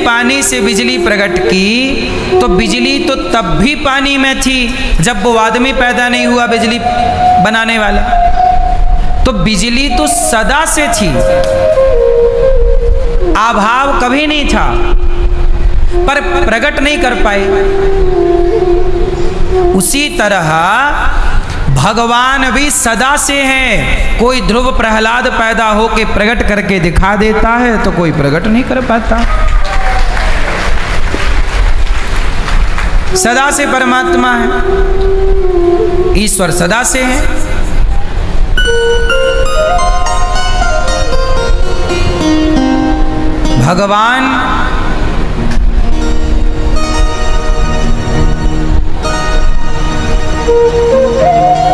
पानी से बिजली प्रकट की तो बिजली तो तब भी पानी में थी जब वो आदमी पैदा नहीं हुआ बिजली बनाने वाला। तो बिजली तो सदा से थी, अभाव कभी नहीं था, पर प्रकट नहीं कर पाए। उसी तरह भगवान भी सदा से हैं। कोई ध्रुव प्रहलाद पैदा होके प्रकट करके दिखा देता है तो कोई प्रकट नहीं कर पाता। सदा से परमात्मा है, ईश्वर सदा से है। भगवान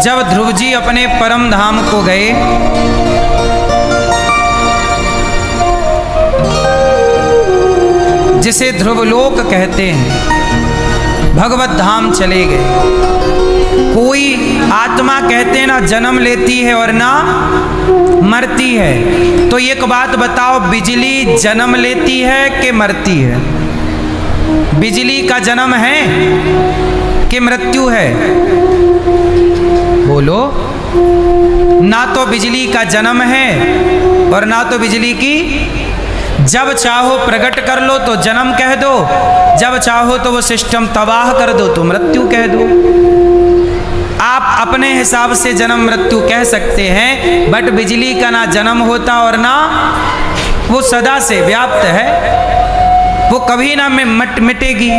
जब ध्रुव जी अपने परम धाम को गए जिसे ध्रुवलोक कहते हैं, भगवत धाम चले गए। कोई आत्मा कहते हैं ना जन्म लेती है और ना मरती है। तो एक बात बताओ, बिजली जन्म लेती है कि मरती है? बिजली का जन्म है कि मृत्यु है? बोलो। ना तो बिजली का जन्म है और ना तो बिजली की, जब चाहो प्रकट कर लो तो जन्म कह दो, जब चाहो तो वो सिस्टम तबाह कर दो तो मृत्यु कह दो। आप अपने हिसाब से जन्म मृत्यु कह सकते हैं, बट बिजली का ना जन्म होता और ना वो सदा से व्याप्त है, वो कभी ना मिटेगी।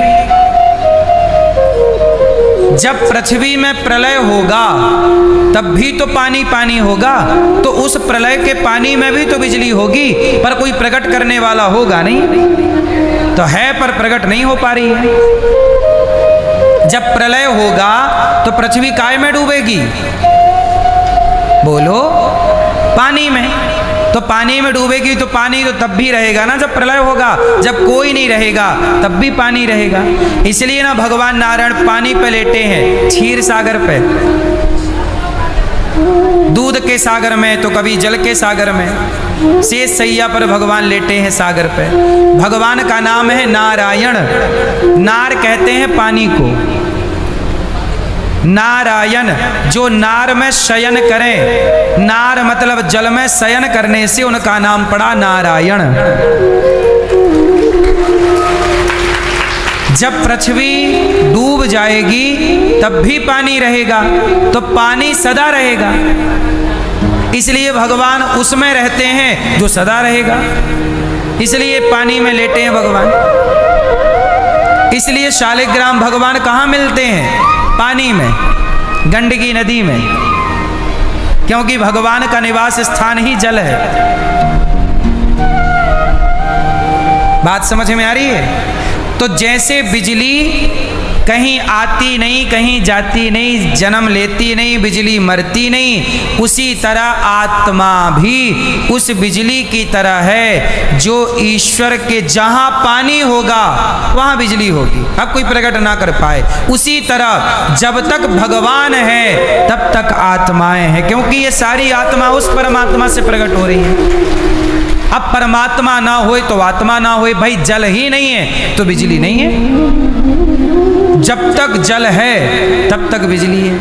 जब पृथ्वी में प्रलय होगा तब भी तो पानी पानी होगा, तो उस प्रलय के पानी में भी तो बिजली होगी, पर कोई प्रकट करने वाला होगा नहीं। तो है पर प्रकट नहीं हो पा रही है। जब प्रलय होगा तो पृथ्वी काय में डूबेगी? बोलो, पानी में। तो पानी में डूबेगी तो पानी तो तब भी रहेगा ना जब प्रलय होगा। जब कोई नहीं रहेगा तब भी पानी रहेगा। इसलिए ना भगवान नारायण पानी पे लेटे हैं, क्षीर सागर पे, दूध के सागर में तो कभी जल के सागर में, शेष सैया पर भगवान लेटे हैं सागर पे। भगवान का नाम है नारायण। नार कहते हैं पानी को, नारायण जो नार में शयन करें, नार मतलब जल में शयन करने से उनका नाम पड़ा नारायण। जब पृथ्वी डूब जाएगी तब भी पानी रहेगा, तो पानी सदा रहेगा। इसलिए भगवान उसमें रहते हैं जो सदा रहेगा, इसलिए पानी में लेटे हैं भगवान। इसलिए शालिग्राम भगवान कहाँ मिलते हैं? पानी में, गंडकी नदी में, क्योंकि भगवान का निवास स्थान ही जल है। बात समझ में आ रही है? तो जैसे बिजली कहीं आती नहीं, कहीं जाती नहीं, जन्म लेती नहीं, बिजली मरती नहीं, उसी तरह आत्मा भी उस बिजली की तरह है जो ईश्वर के जहां पानी होगा वहां बिजली होगी। अब कोई प्रकट ना कर पाए। उसी तरह जब तक भगवान है तब तक आत्माएं हैं, क्योंकि ये सारी आत्मा उस परमात्मा से प्रकट हो रही है। अब परमात्मा ना होए तो आत्मा ना होए, भाई जल ही नहीं है तो बिजली नहीं है। जब तक जल है तब तक बिजली है,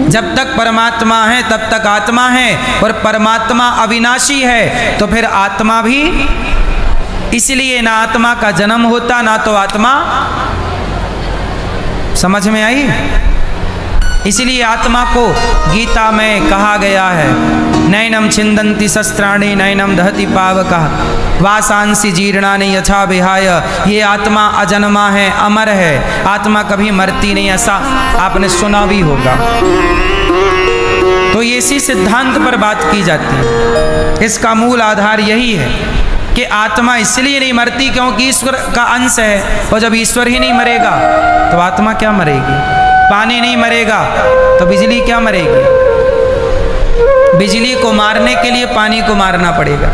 जब तक परमात्मा है तब तक आत्मा है, और परमात्मा अविनाशी है तो फिर आत्मा भी। इसलिए ना आत्मा का जन्म होता ना तो आत्मा। समझ में आई? इसलिए आत्मा को गीता में कहा गया है, नैनम छिंदन्ति शस्त्राणि नैनम दहति पावकः वासांसि जीर्णानि यथा विहाय। ये आत्मा अजन्मा है, अमर है, आत्मा कभी मरती नहीं, ऐसा आपने सुना भी होगा। तो ये इसी सिद्धांत पर बात की जाती है। इसका मूल आधार यही है कि आत्मा इसलिए नहीं मरती क्योंकि ईश्वर का अंश है, और जब ईश्वर ही नहीं मरेगा तो आत्मा क्या मरेगी? पानी नहीं मरेगा तो बिजली क्या मरेगी? बिजली को मारने के लिए पानी को मारना पड़ेगा।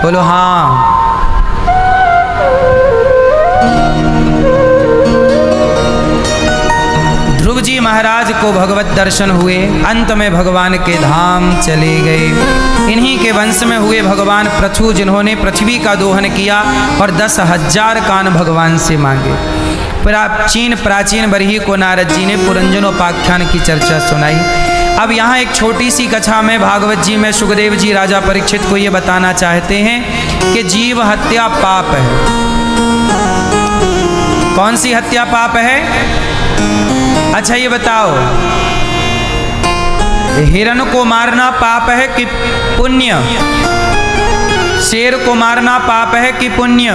बोलो हाँ। ध्रुव गुरुजी महाराज को भगवत दर्शन हुए, अंत में भगवान के धाम चले गए। इन्हीं के वंश में हुए भगवान पृथु, जिन्होंने पृथ्वी का दोहन किया और 10,000 कान भगवान से मांगे। प्राचीन बरही को नारद जी ने पुरंजनोपाख्यान की चर्चा सुनाई। अब यहाँ एक छोटी सी कथा में भागवत जी में सुखदेव जी राजा परीक्षित को ये बताना चाहते हैं कि जीव हत्या पाप है। कौन सी हत्या पाप है? अच्छा ये बताओ, हिरण को मारना पाप है कि पुण्य? शेर को मारना पाप है कि पुण्य?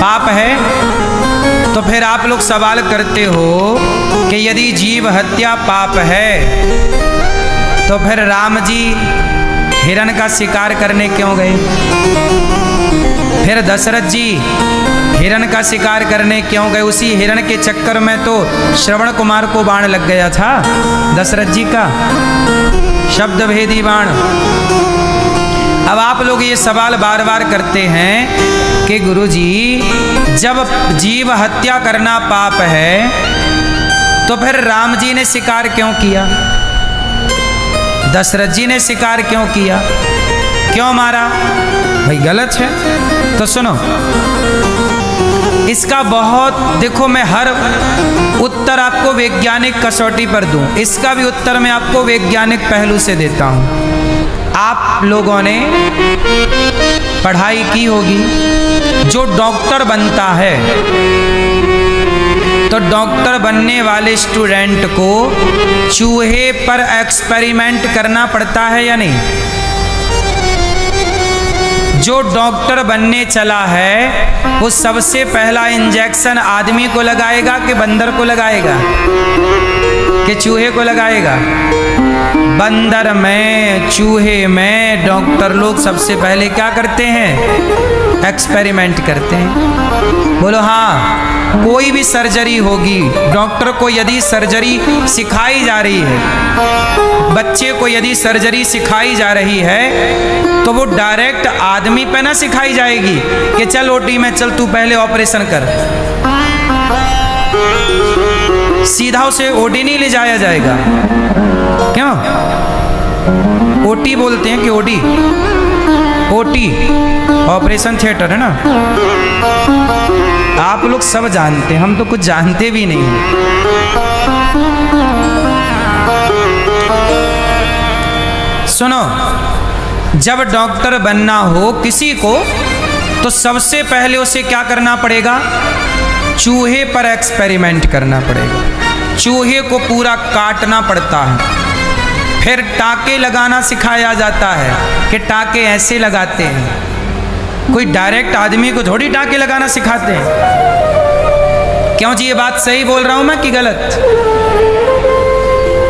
पाप है। तो फिर आप लोग सवाल करते हो कि यदि जीव हत्या पाप है तो फिर राम जी हिरण का शिकार करने क्यों गए? फिर दशरथ जी हिरण का शिकार करने क्यों गए? उसी हिरण के चक्कर में तो श्रवण कुमार को बाण लग गया था, दशरथ जी का शब्द भेदी बाण। अब आप लोग ये सवाल बार बार करते हैं कि गुरुजी जब जीव हत्या करना पाप है तो फिर राम जी ने शिकार क्यों किया? दशरथ जी ने शिकार क्यों किया? क्यों मारा? भाई गलत है। तो सुनो, इसका बहुत, देखो मैं हर उत्तर आपको वैज्ञानिक कसौटी पर दूं, इसका भी उत्तर मैं आपको वैज्ञानिक पहलू से देता हूं। आप लोगों ने पढ़ाई की होगी, जो डॉक्टर बनता है तो डॉक्टर बनने वाले स्टूडेंट को चूहे पर एक्सपेरिमेंट करना पड़ता है या नहीं? जो डॉक्टर बनने चला है वो सबसे पहला इंजेक्शन आदमी को लगाएगा कि बंदर को लगाएगा कि चूहे को लगाएगा? बंदर में, चूहे में डॉक्टर लोग सबसे पहले क्या करते हैं? एक्सपेरिमेंट करते हैं। बोलो हाँ। कोई भी सर्जरी होगी, डॉक्टर को यदि सर्जरी सिखाई जा रही है, बच्चे को यदि सर्जरी सिखाई जा रही है तो वो डायरेक्ट आदमी पे ना सिखाई जाएगी कि चल ओटी में चल तू पहले ऑपरेशन कर। सीधा उसे ओटी नहीं ले जाया जाएगा। क्यों? ओटी बोलते हैं कि ओडी? ओटी ऑपरेशन थिएटर है ना। आप लोग सब जानते हैं, हम तो कुछ जानते भी नहीं हैं। सुनो, जब डॉक्टर बनना हो किसी को तो सबसे पहले उसे क्या करना पड़ेगा? चूहे पर एक्सपेरिमेंट करना पड़ेगा। चूहे को पूरा काटना पड़ता है, फिर टाके लगाना सिखाया जाता है कि टाके ऐसे लगाते हैं। कोई डायरेक्ट आदमी को थोड़ी टाके लगाना सिखाते हैं। क्यों जी, ये बात सही बोल रहा हूं मैं कि गलत?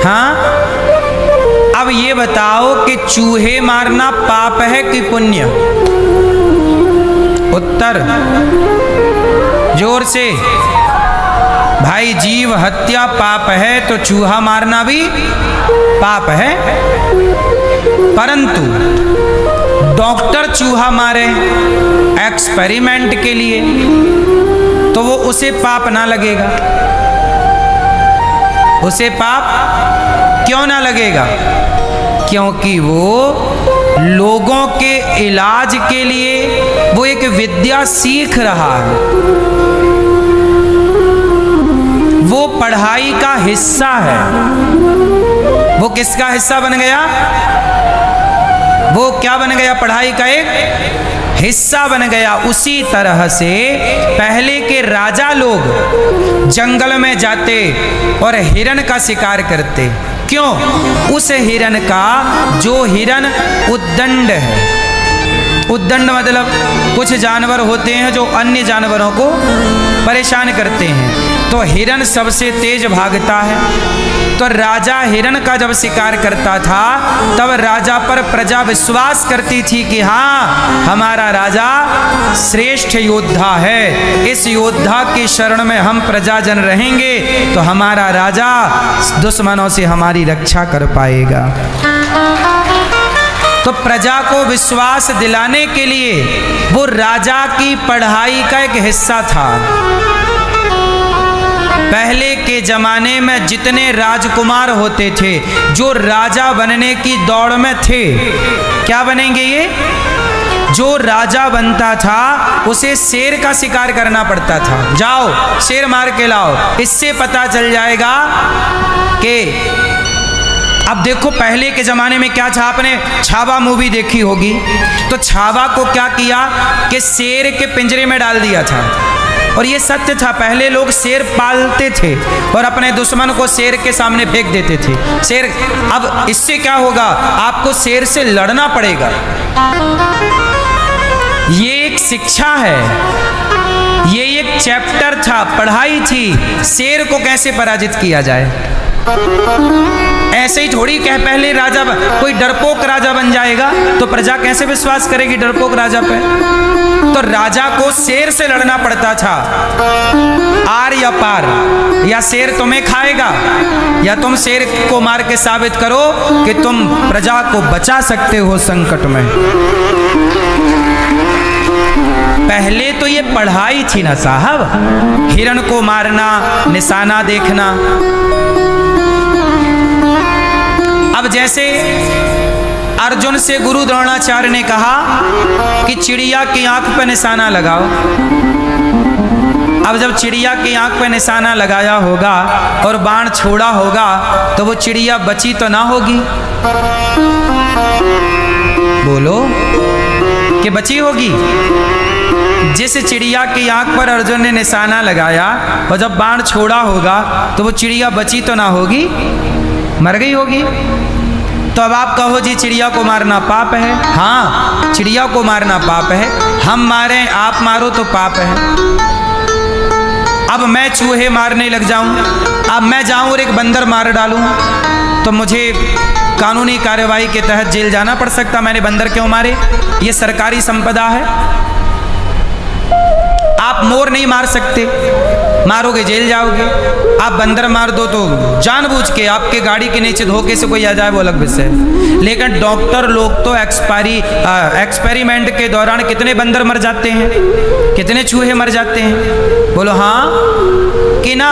हाँ, अब ये बताओ कि चूहे मारना पाप है कि पुण्य? उत्तर जोर से भाई। जीव हत्या पाप है तो चूहा मारना भी पाप है, परंतु डॉक्टर चूहा मारे एक्सपेरिमेंट के लिए तो वो उसे पाप ना लगेगा। उसे पाप क्यों ना लगेगा? क्योंकि वो लोगों के इलाज के लिए वो एक विद्या सीख रहा है। वो पढ़ाई का हिस्सा है। वो किसका हिस्सा बन गया? वो क्या बन गया? पढ़ाई का एक हिस्सा बन गया। उसी तरह से पहले के राजा लोग जंगल में जाते और हिरण का शिकार करते। क्यों? उस हिरण का, जो हिरण उद्दंड है, उद्दंड मतलब कुछ जानवर होते हैं जो अन्य जानवरों को परेशान करते हैं, तो हिरण सबसे तेज भागता है। तो राजा हिरण का जब शिकार करता था तब राजा पर प्रजा विश्वास करती थी कि हाँ, हमारा राजा श्रेष्ठ योद्धा है, इस योद्धा की शरण में हम प्रजाजन रहेंगे तो हमारा राजा दुश्मनों से हमारी रक्षा कर पाएगा। तो प्रजा को विश्वास दिलाने के लिए वो राजा की पढ़ाई का एक हिस्सा था। पहले के जमाने में जितने राजकुमार होते थे, जो राजा बनने की दौड़ में थे, क्या बनेंगे ये? जो राजा बनता था उसे शेर का शिकार करना पड़ता था। जाओ शेर मार के लाओ, इससे पता चल जाएगा कि अब देखो पहले के ज़माने में क्या था। आपने छावा मूवी देखी होगी, तो छावा को क्या किया कि शेर के पिंजरे में डाल दिया था। और ये सत्य था, पहले लोग शेर पालते थे और अपने दुश्मन को शेर के सामने फेंक देते थे। शेर, अब इससे क्या होगा, आपको शेर से लड़ना पड़ेगा। ये एक शिक्षा है, ये एक चैप्टर था, पढ़ाई थी, शेर को कैसे पराजित किया जाए। ऐसे ही थोड़ी कह पहले राजा कोई डरपोक राजा बन जाएगा तो प्रजा कैसे विश्वास करेगी डरपोक राजा पे। तो राजा को शेर से लड़ना पड़ता था, आर या पार, या शेर तुम्हें खाएगा या तुम शेर को मार के साबित करो कि तुम प्रजा को बचा सकते हो संकट में। पहले तो ये पढ़ाई थी ना साहब, हिरण को मारना, निशाना देखना। अब जैसे अर्जुन से गुरु द्रोणाचार्य ने कहा कि चिड़िया की आंख पर निशाना लगाओ। अब जब चिड़िया की आंख पर निशाना लगाया होगा और बाण छोड़ा होगा तो वो चिड़िया बची तो ना होगी, बोलो कि बची होगी? जिस चिड़िया की आंख पर अर्जुन ने निशाना लगाया और जब बाण छोड़ा होगा तो वो चिड़िया बची तो ना होगी, मर गई होगी। तो अब आप कहो जी चिड़िया को मारना पाप है। हाँ, चिड़िया को मारना पाप है, हम मारें आप मारो तो पाप है। अब मैं चूहे मारने लग जाऊं, अब मैं जाऊं और एक बंदर मार डालूं तो मुझे कानूनी कार्यवाही के तहत जेल जाना पड़ सकता। मैंने बंदर क्यों मारे? ये सरकारी संपदा है। आप मोर नहीं मार सकते, मारोगे जेल जाओगे। आप बंदर मार दो तो जानबूझ के आपके गाड़ी के नीचे धोखे से कोई आ जाए वो अलग विषय है। लेकिन डॉक्टर लोग तो एक्सपेरिमेंट के दौरान कितने बंदर मर जाते हैं, कितने चूहे मर जाते हैं, बोलो हाँ कि ना?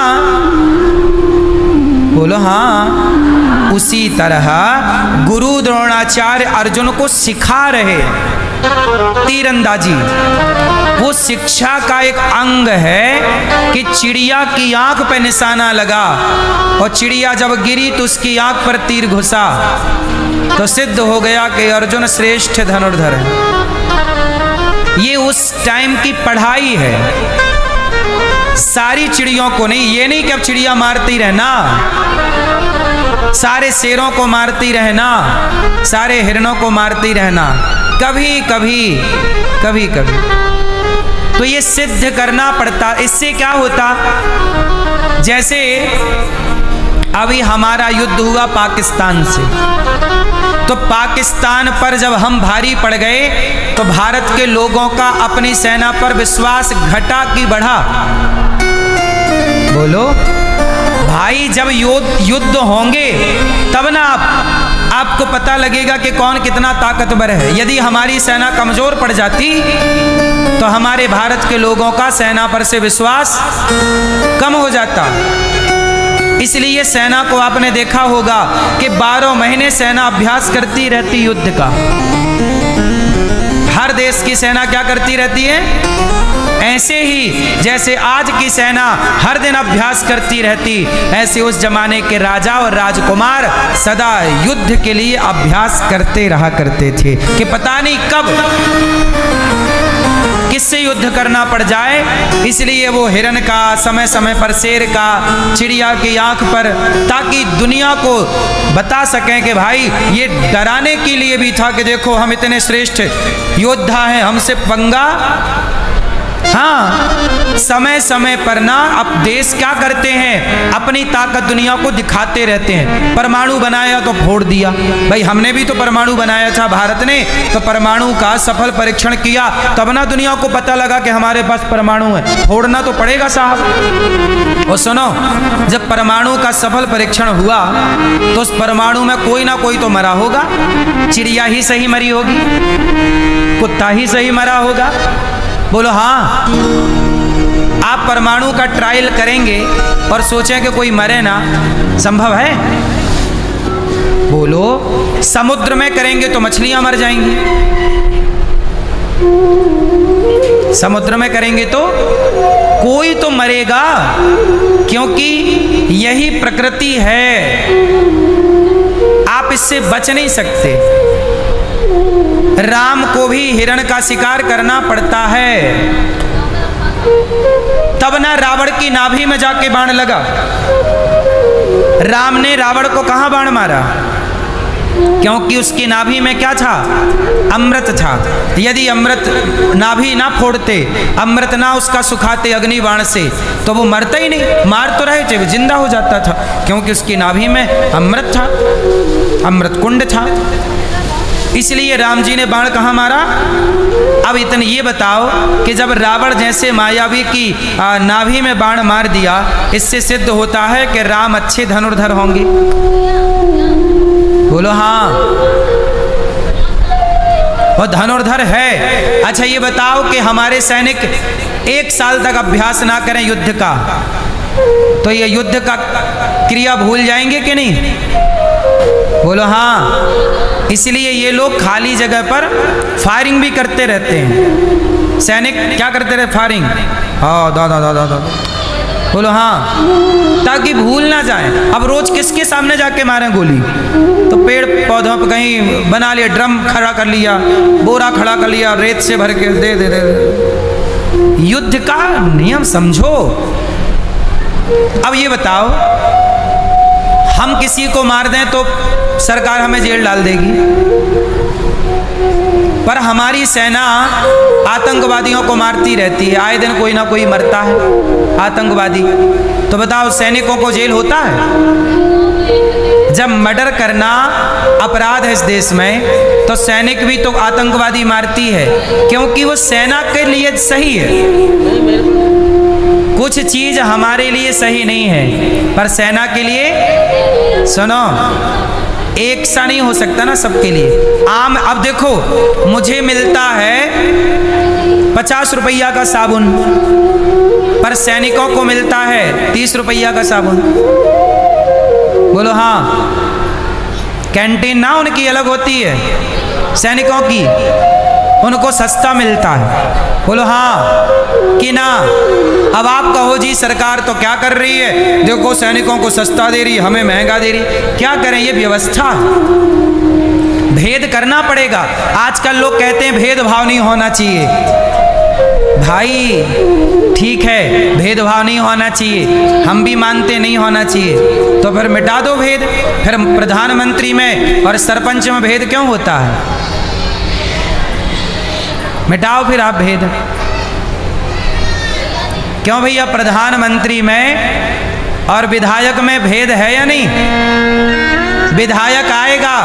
बोलो हाँ। उसी तरह गुरु द्रोणाचार्य अर्जुन को सिखा रहे तीरंदाजी। वो शिक्षा का एक अंग है कि चिड़िया की आंख पे निशाना लगा और चिड़िया जब गिरी तो उसकी आंख पर तीर घुसा तो सिद्ध हो गया कि अर्जुन श्रेष्ठ धनुर्धर है। ये उस टाइम की पढ़ाई है, सारी चिड़ियों को नहीं। ये नहीं कि अब चिड़िया मारती रहना, सारे शेरों को मारती रहना, सारे हिरणों को मारती रहना, कभी कभी कभी कभी तो ये सिद्ध करना पड़ता। इससे क्या होता, जैसे अभी हमारा युद्ध हुआ पाकिस्तान से, तो पाकिस्तान पर जब हम भारी पड़ गए तो भारत के लोगों का अपनी सेना पर विश्वास घटा कि बढ़ा? बोलो भाई, जब युद्ध होंगे तब ना आपको पता लगेगा कि कौन कितना ताकतवर है। यदि हमारी सेना कमजोर पड़ जाती तो हमारे भारत के लोगों का सेना पर से विश्वास कम हो जाता। इसलिए सेना को आपने देखा होगा कि 12 महीने सेना अभ्यास करती रहती युद्ध का। हर देश की सेना क्या करती रहती है? ऐसे ही जैसे आज की सेना हर दिन अभ्यास करती रहती, ऐसे उस जमाने के राजा और राजकुमार सदा युद्ध के लिए अभ्यास करते रहा करते थे कि पता नहीं कब किससे युद्ध करना पड़ जाए। इसलिए वो हिरण का, समय समय पर शेर का, चिड़िया की आंख पर, ताकि दुनिया को बता सकें कि भाई ये डराने के लिए भी था कि देखो हम इतने श्रेष्ठ योद्धा हैं, हमसे पंगा। हाँ, समय समय पर ना अब देश क्या करते हैं, अपनी ताकत दुनिया को दिखाते रहते हैं। परमाणु बनाया तो फोड़ दिया, भाई हमने भी तो परमाणु बनाया था भारत ने, तो परमाणु का सफल परीक्षण किया तब ना दुनिया को पता लगा कि हमारे पास परमाणु है। फोड़ना तो पड़ेगा साहब। और सुनो, जब परमाणु का सफल परीक्षण हुआ तो उस परमाणु में कोई ना कोई तो मरा होगा। चिड़िया ही सही मरी होगी, कुत्ता ही सही मरा होगा, बोलो हाँ। आप परमाणु का ट्रायल करेंगे और सोचें कि कोई मरे ना, संभव है? बोलो। समुद्र में करेंगे तो मछलियां मर जाएंगी, समुद्र में करेंगे तो कोई तो मरेगा, क्योंकि यही प्रकृति है, आप इससे बच नहीं सकते। राम को भी हिरण का शिकार करना पड़ता है, तब ना रावण की नाभि में जाके बाण लगा। राम ने रावण को कहां बाण मारा? क्योंकि उसकी नाभि में क्या था? अमृत था। यदि अमृत नाभि ना फोड़ते, अमृत ना उसका सुखाते अग्नि बाण से, तो वो मरता ही नहीं। मार तो रहे थे, वो जिंदा हो जाता था, क्योंकि उसकी नाभि में अमृत था, अमृत कुंड था। इसलिए राम जी ने बाण कहाँ मारा? अब इतने ये बताओ कि जब रावण जैसे मायावी की नाभि में बाण मार दिया, इससे सिद्ध होता है कि राम अच्छे धनुर्धर होंगे। बोलो हाँ, वो धनुर्धर है। अच्छा ये बताओ कि हमारे सैनिक 1 साल तक अभ्यास ना करें युद्ध का, तो ये युद्ध का क्रिया भूल जाएंगे कि नहीं? बोलो हाँ। इसलिए ये लोग खाली जगह पर फायरिंग भी करते रहते हैं। सैनिक क्या करते रहे? फायरिंग। हाँ दादा दादा दादा। बोलो हाँ, ताकि भूल ना जाए। अब रोज किसके सामने जाके मारें गोली? तो पेड़ पौधों पर कहीं बना लिया, ड्रम खड़ा कर लिया, बोरा खड़ा कर लिया, रेत से भर के दे दे दे। युद्ध का नियम समझो। अब ये बताओ, हम किसी को मार दें तो सरकार हमें जेल डाल देगी, पर हमारी सेना आतंकवादियों को मारती रहती है। आए दिन कोई ना कोई मरता है आतंकवादी, तो बताओ सैनिकों को जेल होता है? जब मर्डर करना अपराध है इस देश में, तो सैनिक भी तो आतंकवादी मारती है, क्योंकि वो सेना के लिए सही है। कुछ चीज हमारे लिए सही नहीं है, पर सेना के लिए, सुनो, एक सा नहीं हो सकता ना सबके लिए। आम अब देखो, मुझे मिलता है 50 रुपया का साबुन, पर सैनिकों को मिलता है 30 रुपया का साबुन। बोलो हाँ। कैंटीन ना उनकी अलग होती है, सैनिकों की उनको सस्ता मिलता है। बोलो हाँ कि ना? अब आप कहो जी सरकार तो क्या कर रही है, देखो सैनिकों को सस्ता दे रही है, हमें महंगा दे रही है। क्या करें, ये व्यवस्था है, भेद करना पड़ेगा। आजकल लोग कहते हैं भेदभाव नहीं होना चाहिए। भाई ठीक है, भेदभाव नहीं होना चाहिए, हम भी मानते नहीं होना चाहिए, तो फिर मिटा दो भेद। फिर प्रधानमंत्री में और सरपंच में भेद क्यों होता है? मिटाओ फिर आप भेद। क्यों भैया, प्रधानमंत्री में और विधायक में भेद है या नहीं? विधायक आएगा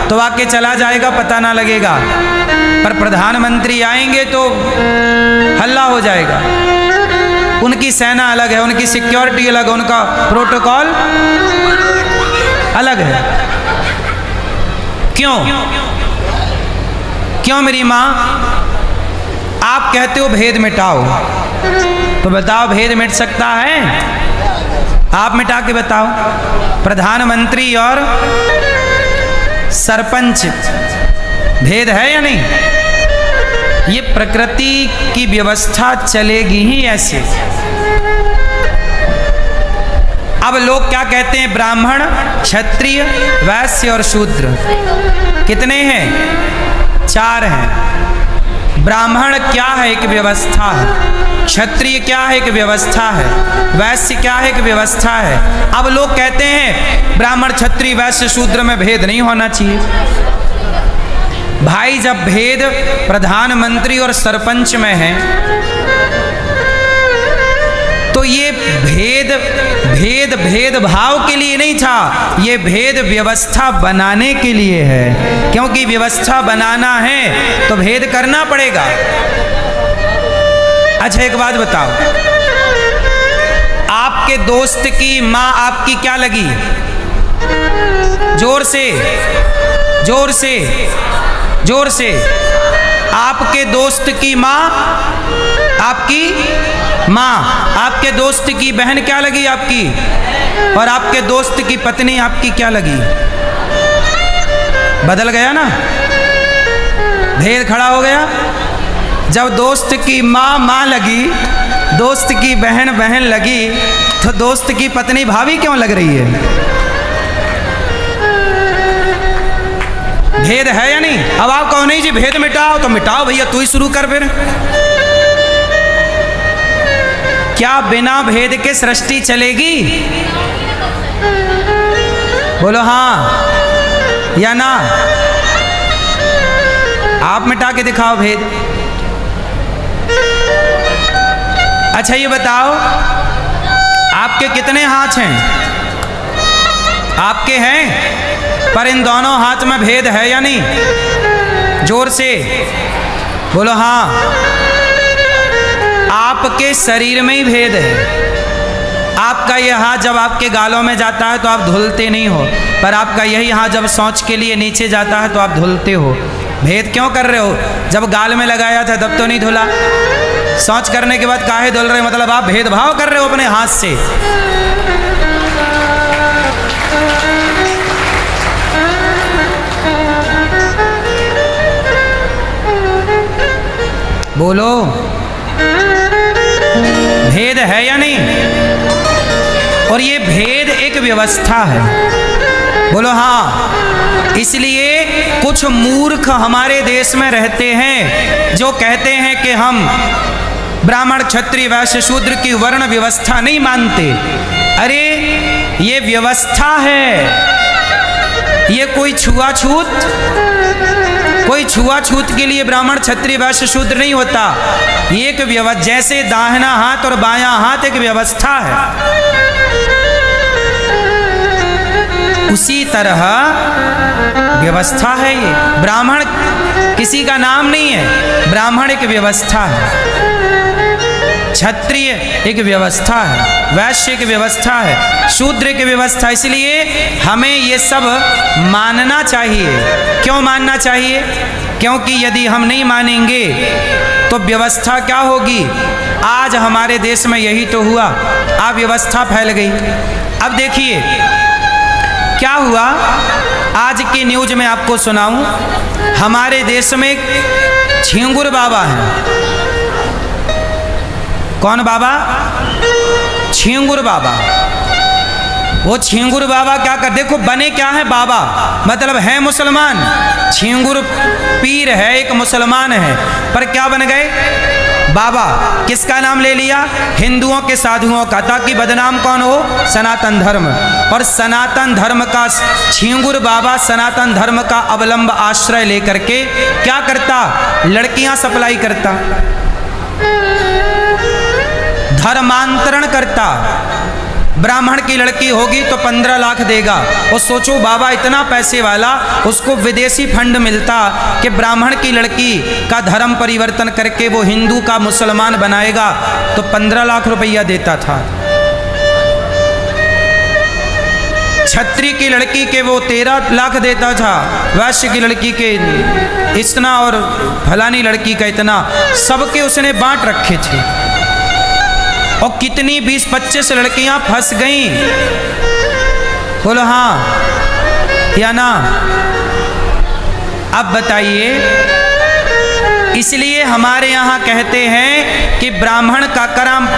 तो आके चला जाएगा, पता ना लगेगा, पर प्रधानमंत्री आएंगे तो हल्ला हो जाएगा। उनकी सेना अलग है, उनकी सिक्योरिटी अलग है, उनका प्रोटोकॉल अलग है। क्यों? क्यों मेरी माँ? आप कहते हो भेद मिटाओ, तो बताओ भेद मिट सकता है? आप मिटा के बताओ। प्रधानमंत्री और सरपंच भेद है या नहीं? ये प्रकृति की व्यवस्था चलेगी ही ऐसे। अब लोग क्या कहते हैं? ब्राह्मण, क्षत्रिय, वैश्य और शूद्र। कितने हैं? 4 हैं। ब्राह्मण क्या है? एक व्यवस्था है। क्षत्रिय क्या है? एक व्यवस्था है। वैश्य क्या है? एक व्यवस्था है। अब लोग कहते हैं ब्राह्मण, क्षत्रिय, वैश्य, शूद्र में भेद नहीं होना चाहिए। भाई जब भेद प्रधानमंत्री और सरपंच में है, तो ये भेदभाव के लिए नहीं था, ये भेद व्यवस्था बनाने के लिए है। क्योंकि व्यवस्था बनाना है तो भेद करना पड़ेगा। अच्छा एक बात बताओ, आपके दोस्त की माँ आपकी क्या लगी? जोर से, जोर से, जोर से। आपके दोस्त की माँ आपकी माँ। आपके दोस्त की बहन क्या लगी आपकी, और आपके दोस्त की पत्नी आपकी क्या लगी। बदल गया ना, भेद खड़ा हो गया। जब दोस्त की माँ माँ लगी, दोस्त की बहन बहन लगी, तो दोस्त की पत्नी भाभी क्यों लग रही है। भेद है या नहीं। अब आप कहो नहीं जी भेद मिटाओ, तो मिटाओ भैया, तू ही शुरू कर फिर। क्या बिना भेद के सृष्टि चलेगी। बोलो हाँ या ना। आप मिटा के दिखाओ भेद। अच्छा ये बताओ, आपके कितने हाथ हैं। आपके हैं, पर इन दोनों हाथ में भेद है या नहीं। जोर से बोलो हाँ। आपके शरीर में ही भेद है। आपका यह हाथ जब आपके गालों में जाता है तो आप धुलते नहीं हो, पर आपका यही हाथ जब शौच के लिए नीचे जाता है तो आप धुलते हो। भेद क्यों कर रहे हो। जब गाल में लगाया था तब तो नहीं धुला, शौच करने के बाद काहे धुल रहे। मतलब आप भेदभाव कर रहे हो अपने हाथ से। बोलो भेद है या नहीं। और ये भेद एक व्यवस्था है। बोलो हाँ। इसलिए कुछ मूर्ख हमारे देश में रहते हैं जो कहते हैं कि हम ब्राह्मण क्षत्रिय वैश्य शूद्र की वर्ण व्यवस्था नहीं मानते। अरे ये व्यवस्था है, ये कोई छुआछूत के लिए ब्राह्मण क्षत्रिय वैश्य शूद्र नहीं होता। ये एक व्यवस्था, जैसे दाहिना हाथ और बायां हाथ एक व्यवस्था है, उसी तरह व्यवस्था है। ये ब्राह्मण किसी का नाम नहीं है, ब्राह्मण एक व्यवस्था है, क्षत्रिय एक व्यवस्था है, वैश्य एक व्यवस्था है, शूद्र एक व्यवस्था। इसलिए हमें ये सब मानना चाहिए। क्यों मानना चाहिए। क्योंकि यदि हम नहीं मानेंगे तो व्यवस्था क्या होगी। आज हमारे देश में यही तो हुआ, अव्यवस्था फैल गई। अब देखिए क्या हुआ, आज की न्यूज में आपको सुनाऊं। हमारे देश में छिंगुर बाबा हैं। कौन बाबा। छिंगुर बाबा। वो छिंगुर बाबा क्या कर, देखो बने क्या है बाबा, मतलब है मुसलमान। छिंगुर पीर है, एक मुसलमान है, पर क्या बन गए बाबा। किसका नाम ले लिया, हिंदुओं के साधुओं का, ताकि बदनाम कौन हो, सनातन धर्म। और सनातन धर्म का छिंगुर बाबा सनातन धर्म का अवलंब आश्रय लेकर के क्या करता, लड़कियां सप्लाई करता, धर्मांतरण करता। ब्राह्मण की लड़की होगी तो 15 लाख देगा। और सोचो बाबा इतना पैसे वाला, उसको विदेशी फंड मिलता कि ब्राह्मण की लड़की का धर्म परिवर्तन करके वो हिंदू का मुसलमान बनाएगा, तो 15 लाख रुपया देता था। क्षत्रिय की लड़की के वो 13 लाख देता था, वैश्य की लड़की के इतना और फलानी लड़की का इतना, सबके उसने बांट रखे थे। और कितनी 20-25 लड़कियां फंस गईं। बोलो हाँ या ना। अब बताइए, इसलिए हमारे यहाँ कहते हैं कि ब्राह्मण का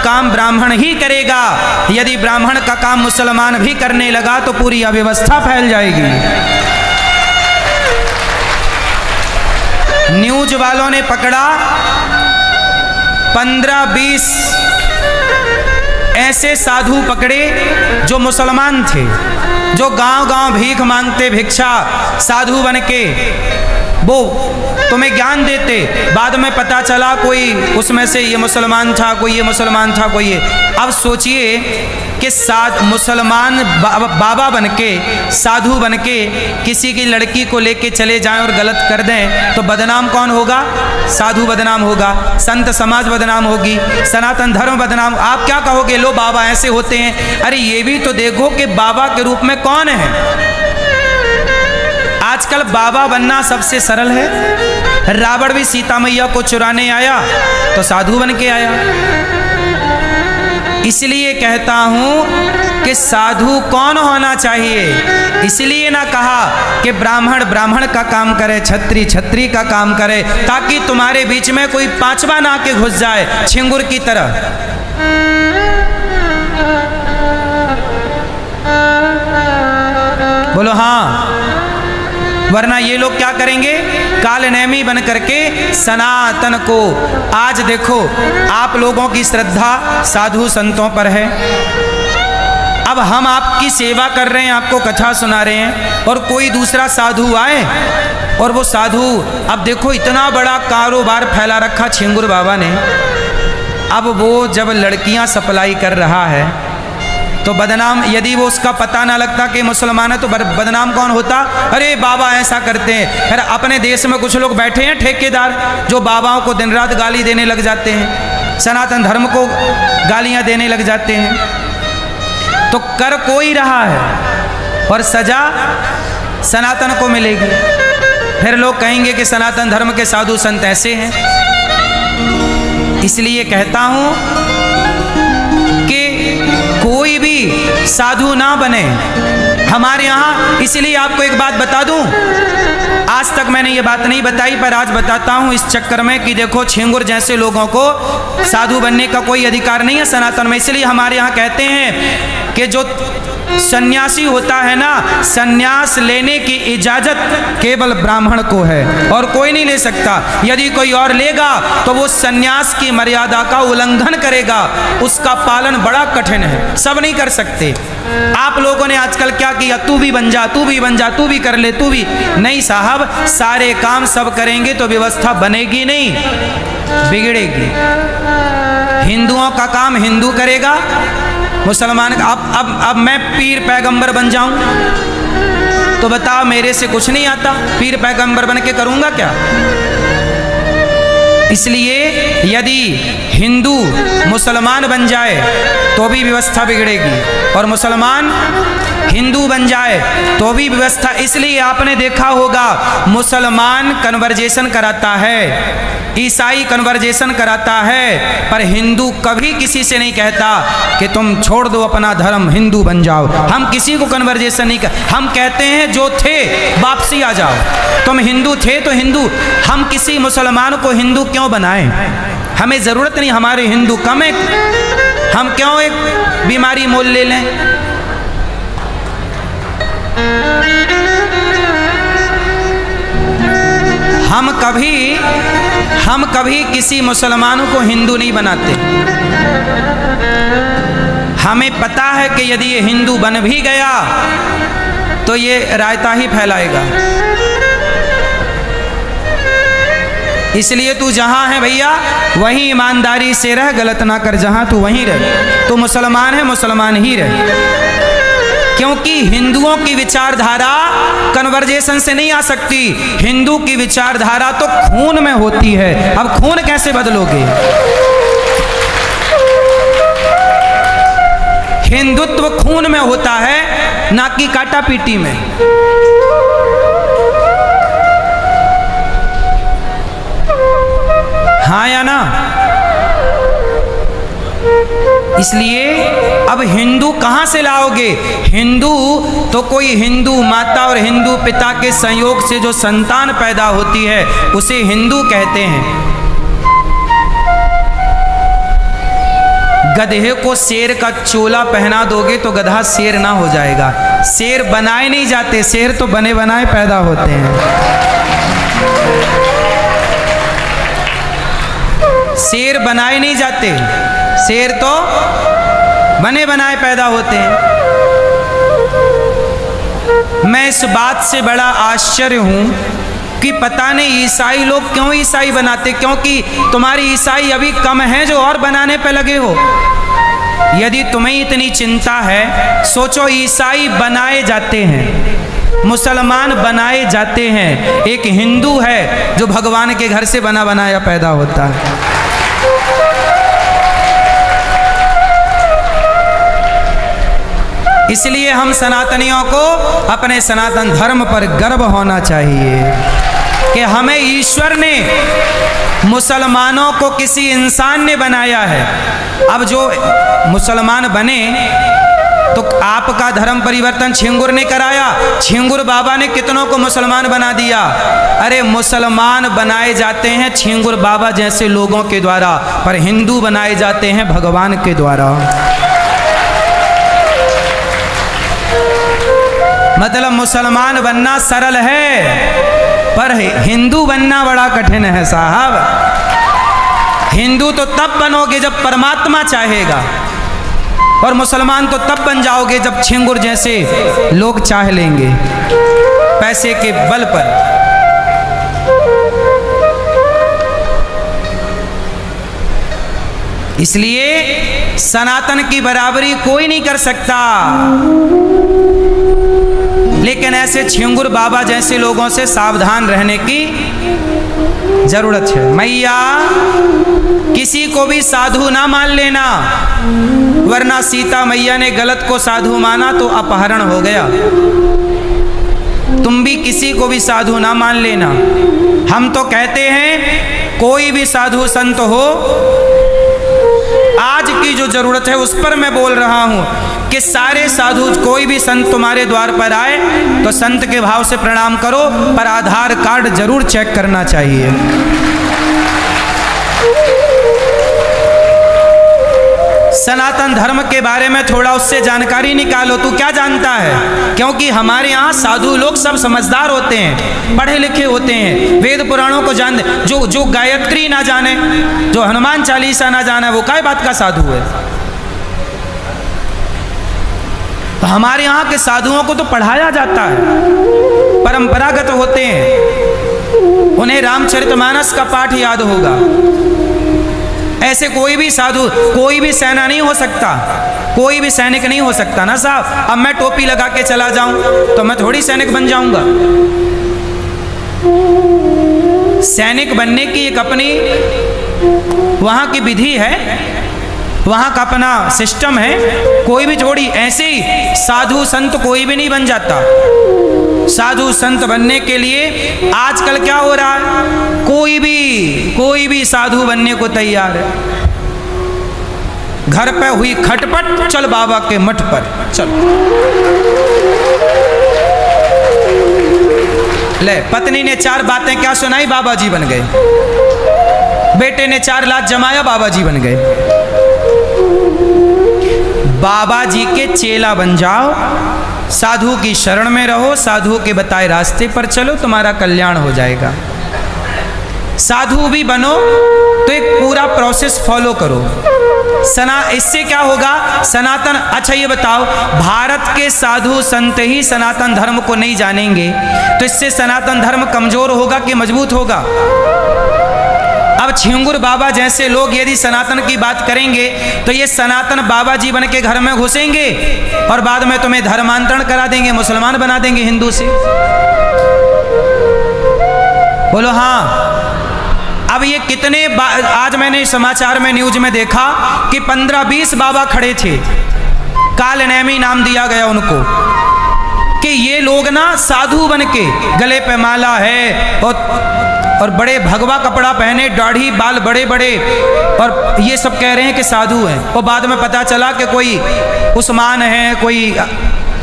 काम ब्राह्मण ही करेगा। यदि ब्राह्मण का काम मुसलमान भी करने लगा तो पूरी अव्यवस्था फैल जाएगी। न्यूज वालों ने पकड़ा 15-20 ऐसे साधु पकड़े जो मुसलमान थे, जो गांव-गांव भीख मांगते, भिक्षा साधु बन के वो तुम्हें ज्ञान देते। बाद में पता चला कोई उसमें से ये मुसलमान था, कोई ये मुसलमान था, कोई ये। अब सोचिए कि मुसलमान बाबा बन के, साधु बन के किसी की लड़की को लेके चले जाएं और गलत कर दें तो बदनाम कौन होगा, साधु बदनाम होगा, संत समाज बदनाम होगी, सनातन धर्म बदनाम। आप क्या कहोगे, लो बाबा ऐसे होते हैं। अरे ये भी तो देखो कि बाबा के रूप में कौन है। आजकल बाबा बनना सबसे सरल है। रावण भी सीता मैया को चुराने आया तो साधु बन के आया। इसलिए कहता हूं कि साधु कौन होना चाहिए। इसलिए ना कहा कि ब्राह्मण ब्राह्मण का काम करे, छत्री छत्री का काम करे, ताकि तुम्हारे बीच में कोई पांचवा ना के घुस जाए छिंगुर की तरह। बोलो हाँ, वरना ये लोग क्या करेंगे, कालनेमी बन करके सनातन को। आज देखो आप लोगों की श्रद्धा साधु संतों पर है। अब हम आपकी सेवा कर रहे हैं, आपको कथा सुना रहे हैं, और कोई दूसरा साधु आए और वो साधु, अब देखो इतना बड़ा कारोबार फैला रखा छिंगुर बाबा ने। अब वो जब लड़कियां सप्लाई कर रहा है तो बदनाम, यदि वो उसका पता ना लगता कि मुसलमान है तो बदनाम कौन होता। अरे बाबा ऐसा करते हैं। फिर अपने देश में कुछ लोग बैठे हैं ठेकेदार, जो बाबाओं को दिन रात गाली देने लग जाते हैं, सनातन धर्म को गालियां देने लग जाते हैं। तो कर कोई रहा है और सजा सनातन को मिलेगी। फिर लोग कहेंगे कि सनातन धर्म के साधु संत ऐसे हैं। इसलिए कहता हूं कि कोई भी साधु ना बने हमारे यहाँ। इसलिए आपको एक बात बता दूं, आज तक मैंने ये बात नहीं बताई पर आज बताता हूं इस चक्कर में कि देखो छिंगुर जैसे लोगों को साधु बनने का कोई अधिकार नहीं है सनातन में। इसलिए हमारे यहाँ कहते हैं कि जो सन्यासी होता है ना, सन्यास लेने की इजाजत केवल ब्राह्मण को है और कोई नहीं ले सकता। यदि कोई और लेगा तो वो सन्यास की मर्यादा का उल्लंघन करेगा, उसका पालन बड़ा कठिन है, सब नहीं कर सकते। आप लोगों ने आजकल क्या किया, तू भी बन जा, तू भी बन जा, तू भी कर ले, तू भी नहीं। साहब सारे काम सब करेंगे तो व्यवस्था बनेगी नहीं, बिगड़ेगी। हिंदुओं का काम हिंदू करेगा, मुसलमान का। अब मैं पीर पैगंबर बन जाऊं तो बताओ मेरे से कुछ नहीं आता, पीर पैगंबर बन के करूंगा क्या। इसलिए यदि हिंदू मुसलमान बन जाए तो भी व्यवस्था बिगड़ेगी, और मुसलमान हिंदू बन जाए तो भी व्यवस्था। इसलिए आपने देखा होगा मुसलमान कन्वर्जेशन कराता है, ईसाई कन्वर्जेशन कराता है, पर हिंदू कभी किसी से नहीं कहता कि तुम छोड़ दो अपना धर्म, हिंदू बन जाओ। हम किसी को कन्वर्जेशन नहीं कर, हम कहते हैं जो थे वापसी आ जाओ। तुम हिंदू थे तो हिंदू, हम किसी मुसलमान को हिंदू क्यों बनाएं, हमें ज़रूरत नहीं। हमारे हिंदू कम है, हम क्यों एक बीमारी मोल ले लें। हम कभी किसी मुसलमान को हिंदू नहीं बनाते। हमें पता है कि यदि ये हिंदू बन भी गया तो ये रायता ही फैलाएगा। इसलिए तू जहां है भैया वहीं ईमानदारी से रह, गलत ना कर, जहां तू वहीं रह। तू मुसलमान है, मुसलमान ही रह, क्योंकि हिंदुओं की विचारधारा कन्वर्जेशन से नहीं आ सकती। हिंदू की विचारधारा तो खून में होती है। अब खून कैसे बदलोगे। हिंदुत्व खून में होता है, ना कि काटा पीटी में। हाँ या ना। इसलिए अब हिंदू कहां से लाओगे। हिंदू तो कोई हिंदू माता और हिंदू पिता के संयोग से जो संतान पैदा होती है उसे हिंदू कहते हैं। गधे को शेर का चोला पहना दोगे तो गधा शेर ना हो जाएगा। शेर बनाए नहीं जाते, शेर तो बने बनाए पैदा होते हैं। शेर बनाए नहीं जाते, शेर तो बने बनाए पैदा होते हैं। मैं इस बात से बड़ा आश्चर्य हूं कि पता नहीं ईसाई लोग क्यों ईसाई बनाते, क्योंकि तुम्हारी ईसाई अभी कम है जो और बनाने पे लगे हो। यदि तुम्हें इतनी चिंता है, सोचो ईसाई बनाए जाते हैं, मुसलमान बनाए जाते हैं, एक हिंदू है जो भगवान के घर से बना बनाया पैदा होता है। इसलिए हम सनातनियों को अपने सनातन धर्म पर गर्व होना चाहिए। कि हमें ईश्वर ने, मुसलमानों को किसी इंसान ने बनाया है। अब जो मुसलमान बने तो आपका धर्म परिवर्तन छिंगुर ने कराया, छिंगुर बाबा ने कितनों को मुसलमान बना दिया। अरे मुसलमान बनाए जाते हैं छिंगुर बाबा जैसे लोगों के द्वारा, पर हिंदू बनाए जाते हैं भगवान के द्वारा। मतलब मुसलमान बनना सरल है, पर हिंदू बनना बड़ा कठिन है साहब। हिंदू तो तब बनोगे जब परमात्मा चाहेगा, और मुसलमान तो तब बन जाओगे जब छिंगुर जैसे लोग चाह लेंगे पैसे के बल पर। इसलिए सनातन की बराबरी कोई नहीं कर सकता, लेकिन ऐसे छिंगुर बाबा जैसे लोगों से सावधान रहने की जरूरत है। मैया किसी को भी साधु ना मान लेना, वरना सीता मैया ने गलत को साधु माना तो अपहरण हो गया। तुम भी किसी को भी साधु ना मान लेना। हम तो कहते हैं कोई भी साधु संत हो, आज की जो जरूरत है उस पर मैं बोल रहा हूं कि सारे साधु, कोई भी संत तुम्हारे द्वार पर आए तो संत के भाव से प्रणाम करो, पर आधार कार्ड जरूर चेक करना चाहिए। सनातन धर्म के बारे में थोड़ा उससे जानकारी निकालो, तू क्या जानता है। क्योंकि हमारे यहाँ साधु लोग सब समझदार होते हैं, पढ़े लिखे होते हैं, वेद पुराणों को जानते। जो गायत्री ना जाने, जो हनुमान चालीसा ना जाने, वो काय बात का साधु है। तो हमारे यहाँ के साधुओं को तो पढ़ाया जाता है, परंपरागत होते हैं, उन्हें रामचरितमानस का पाठ याद होगा। ऐसे कोई भी साधु, कोई भी सेना नहीं हो सकता, कोई भी सैनिक नहीं हो सकता ना साहब। अब मैं टोपी लगा के चला जाऊं तो मैं थोड़ी सैनिक बन जाऊंगा। सैनिक बनने की एक अपनी वहां की विधि है, वहां का अपना सिस्टम है। कोई भी थोड़ी ऐसे ही साधु संत कोई भी नहीं बन जाता। साधु संत बनने के लिए आजकल क्या हो रहा है, कोई भी साधु बनने को तैयार है। घर पे हुई खटपट, चल बाबा के मठ पर चल। ले, पत्नी ने 4 बातें क्या सुनाई, बाबा जी बन गए। बेटे ने 4 लाख जमाया, बाबा जी बन गए। बाबा जी के चेला बन जाओ, साधु की शरण में रहो, साधु के बताए रास्ते पर चलो, तुम्हारा कल्याण हो जाएगा। साधु भी बनो तो एक पूरा प्रोसेस फॉलो करो। इससे क्या होगा, सनातन। अच्छा ये बताओ, भारत के साधु संत ही सनातन धर्म को नहीं जानेंगे तो इससे सनातन धर्म कमजोर होगा कि मजबूत होगा। अब छिंगुर बाबा जैसे लोग यदि सनातन की बात करेंगे तो ये सनातन बाबा जी बन के घर में घुसेंगे और बाद में तुम्हें धर्मांतरण करा देंगे, मुसलमान बना देंगे हिंदू से। बोलो हाँ। अब ये कितने आज मैंने समाचार में, न्यूज में देखा कि 15-20 बाबा खड़े थे, कालनेमी नाम दिया गया उनको, कि ये लोग ना साधु बन के, गले पे माला है और बड़े भगवा कपड़ा पहने, दाढ़ी बाल बड़े बड़े, और ये सब कह रहे हैं कि साधु हैं। और बाद में पता चला कि कोई उस्मान है, कोई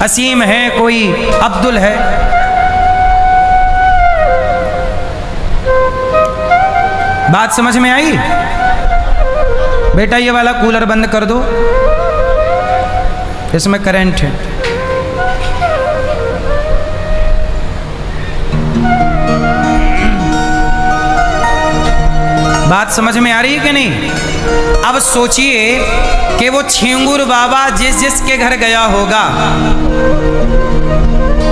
असीम है, कोई अब्दुल है। बात समझ में आई? बेटा ये वाला कूलर बंद कर दो, इसमें करंट है। बात समझ में आ रही है कि नहीं? अब सोचिए कि वो छिंगुर बाबा जिसके घर गया होगा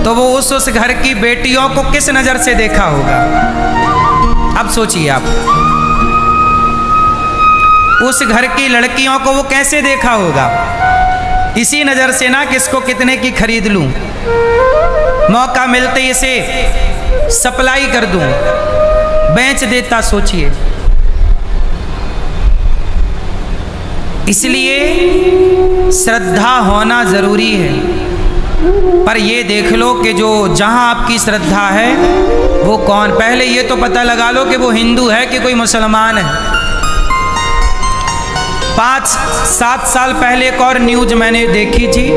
तो वो उस घर की बेटियों को किस नजर से देखा होगा। अब सोचिए आप, उस घर की लड़कियों को वो कैसे देखा होगा। इसी नजर से ना, किसको कितने की खरीद लूं, मौका मिलते इसे सप्लाई कर दूं, बेच देता। सोचिए। इसलिए श्रद्धा होना जरूरी है। पर ये देख लो कि जो जहाँ आपकी श्रद्धा है वो कौन, पहले ये तो पता लगा लो कि वो हिंदू है कि कोई मुसलमान है। 5-7 साल पहले एक और न्यूज मैंने देखी थी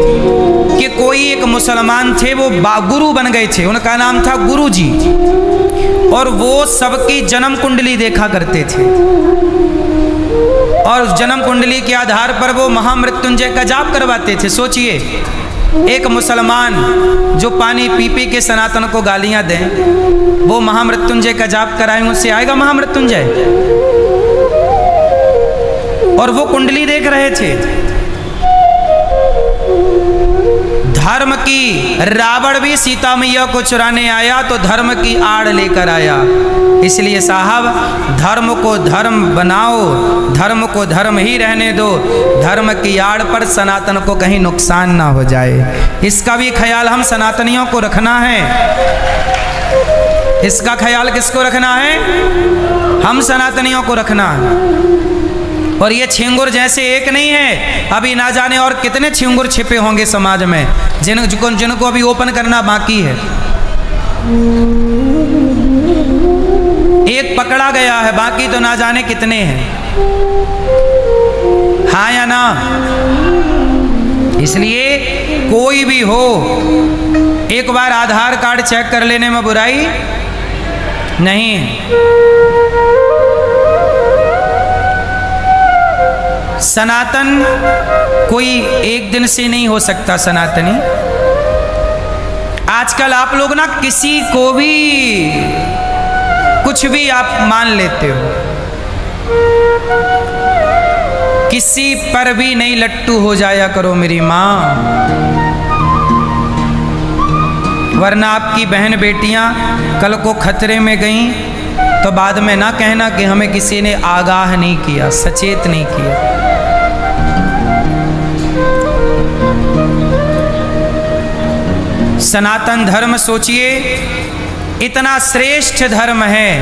कि कोई एक मुसलमान थे, वो गुरु बन गए थे, उनका नाम था गुरु जी, और वो सबकी जन्म कुंडली देखा करते थे और जन्म कुंडली के आधार पर वो महामृत्युंजय का जाप करवाते थे। सोचिए, एक मुसलमान जो पानी पी पी के सनातन को गालियां दें, वो महामृत्युंजय का जाप कराएं, उससे आएगा महामृत्युंजय? और वो कुंडली देख रहे थे। धर्म की, रावण भी सीता मैया को चुराने आया तो धर्म की आड़ लेकर आया। इसलिए साहब, धर्म को धर्म बनाओ, धर्म को धर्म ही रहने दो, धर्म की आड़ पर सनातन को कहीं नुकसान ना हो जाए, इसका भी ख्याल हम सनातनियों को रखना है। इसका ख्याल किसको रखना है? हम सनातनियों को रखना है। और ये छिंगुर जैसे एक नहीं है, अभी ना जाने और कितने छिंगुर छिपे होंगे समाज में, जिनको अभी ओपन करना बाकी है। एक पकड़ा गया है, बाकी तो ना जाने कितने हैं। हाँ या ना? इसलिए कोई भी हो, एक बार आधार कार्ड चेक कर लेने में बुराई नहीं है। सनातन कोई एक दिन से नहीं हो सकता सनातनी। आजकल आप लोग ना किसी को भी कुछ भी आप मान लेते हो, किसी पर भी नहीं लट्टू हो जाया करो मेरी माँ, वरना आपकी बहन बेटियां कल को खतरे में गईं तो बाद में ना कहना कि हमें किसी ने आगाह नहीं किया, सचेत नहीं किया। सनातन धर्म सोचिए, इतना श्रेष्ठ धर्म है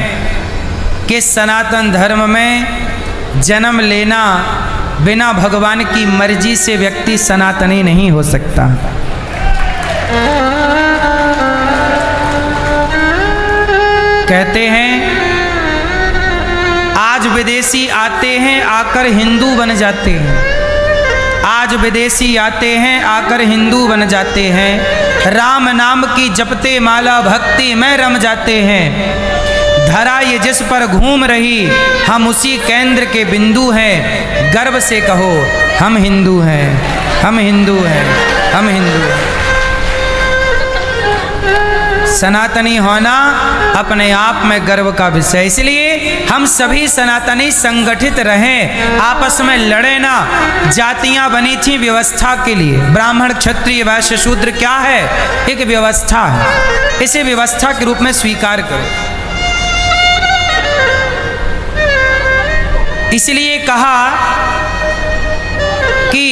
कि सनातन धर्म में जन्म लेना बिना भगवान की मर्जी से व्यक्ति सनातनी नहीं हो सकता। कहते हैं आज विदेशी आते हैं आकर हिंदू बन जाते हैं, आज विदेशी आते हैं आकर हिंदू बन जाते हैं, राम नाम की जपते माला भक्ति में रम जाते हैं। धरा ये जिस पर घूम रही हम उसी केंद्र के बिंदु हैं, गर्व से कहो हम हिंदू हैं, हम हिंदू हैं, हम हिंदू हैं। सनातनी होना अपने आप में गर्व का विषय, इसलिए हम सभी सनातनी संगठित रहें, आपस में लड़े ना। जातियां बनी थी व्यवस्था के लिए, ब्राह्मण क्षत्रिय वैश्य शूद्र क्या है? एक व्यवस्था है, इसे व्यवस्था के रूप में स्वीकार करो। इसलिए कहा कि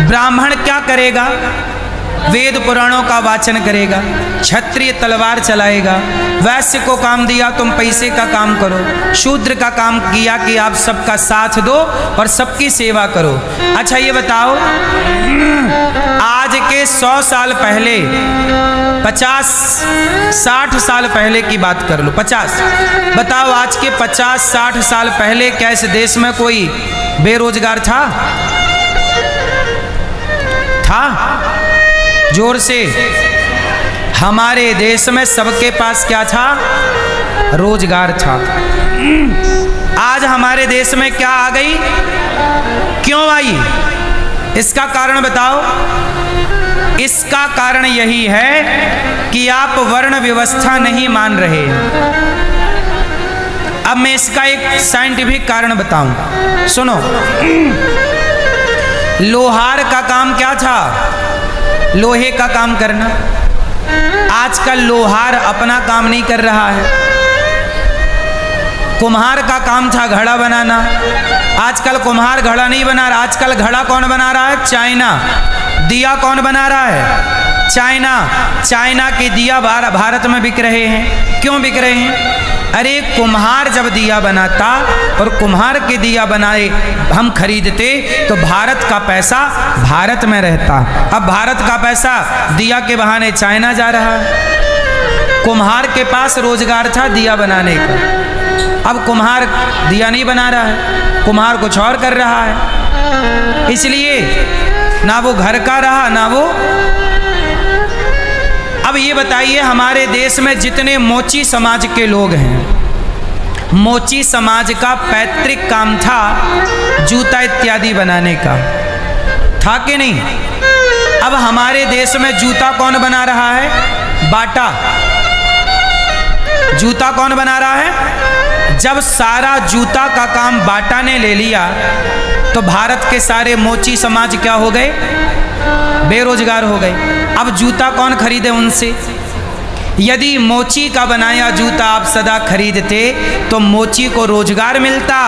ब्राह्मण क्या करेगा? वेद पुराणों का वाचन करेगा, क्षत्रिय तलवार चलाएगा, वैश्य को काम दिया तुम पैसे का काम करो, शूद्र का काम किया कि आप सबका साथ दो और सबकी सेवा करो। अच्छा ये बताओ, आज के 100 साल पहले, 50-60 साल पहले की बात कर लो, 50, बताओ आज के 50-60 साल पहले क्या इस देश में कोई बेरोजगार था? जोर से, हमारे देश में सबके पास क्या था? रोजगार था। आज हमारे देश में क्या आ गई? क्यों आई? इसका कारण बताओ। इसका कारण यही है कि आप वर्ण व्यवस्था नहीं मान रहे। अब मैं इसका एक साइंटिफिक कारण बताऊं, सुनो। लोहार का काम क्या था? लोहे का काम करना। आजकल लोहार अपना काम नहीं कर रहा है। कुम्हार का काम था घड़ा बनाना, आजकल कुम्हार घड़ा नहीं बना रहा। आजकल घड़ा कौन बना रहा है? चाइना। दिया कौन बना रहा है? चाइना। चाइना के दिया भारत में बिक रहे हैं। क्यों बिक रहे हैं? अरे कुम्हार जब दिया बनाता और कुम्हार के दिया बनाए हम खरीदते तो भारत का पैसा भारत में रहता। अब भारत का पैसा दिया के बहाने चाइना जा रहा है। कुम्हार के पास रोजगार था दिया बनाने का, अब कुम्हार दिया नहीं बना रहा है, कुम्हार कुछ और कर रहा है। इसलिए ना वो घर का रहा ना वो। अब ये बताइए, हमारे देश में जितने मोची समाज के लोग हैं, मोची समाज का पैतृक काम था जूता इत्यादि बनाने का, था कि नहीं? अब हमारे देश में जूता कौन बना रहा है? बाटा। जूता कौन बना रहा है? जब सारा जूता का काम बाटा ने ले लिया तो भारत के सारे मोची समाज क्या हो गए? बेरोजगार हो गए। अब जूता कौन खरीदे उनसे? यदि मोची का बनाया जूता आप सदा खरीदते तो मोची को रोजगार मिलता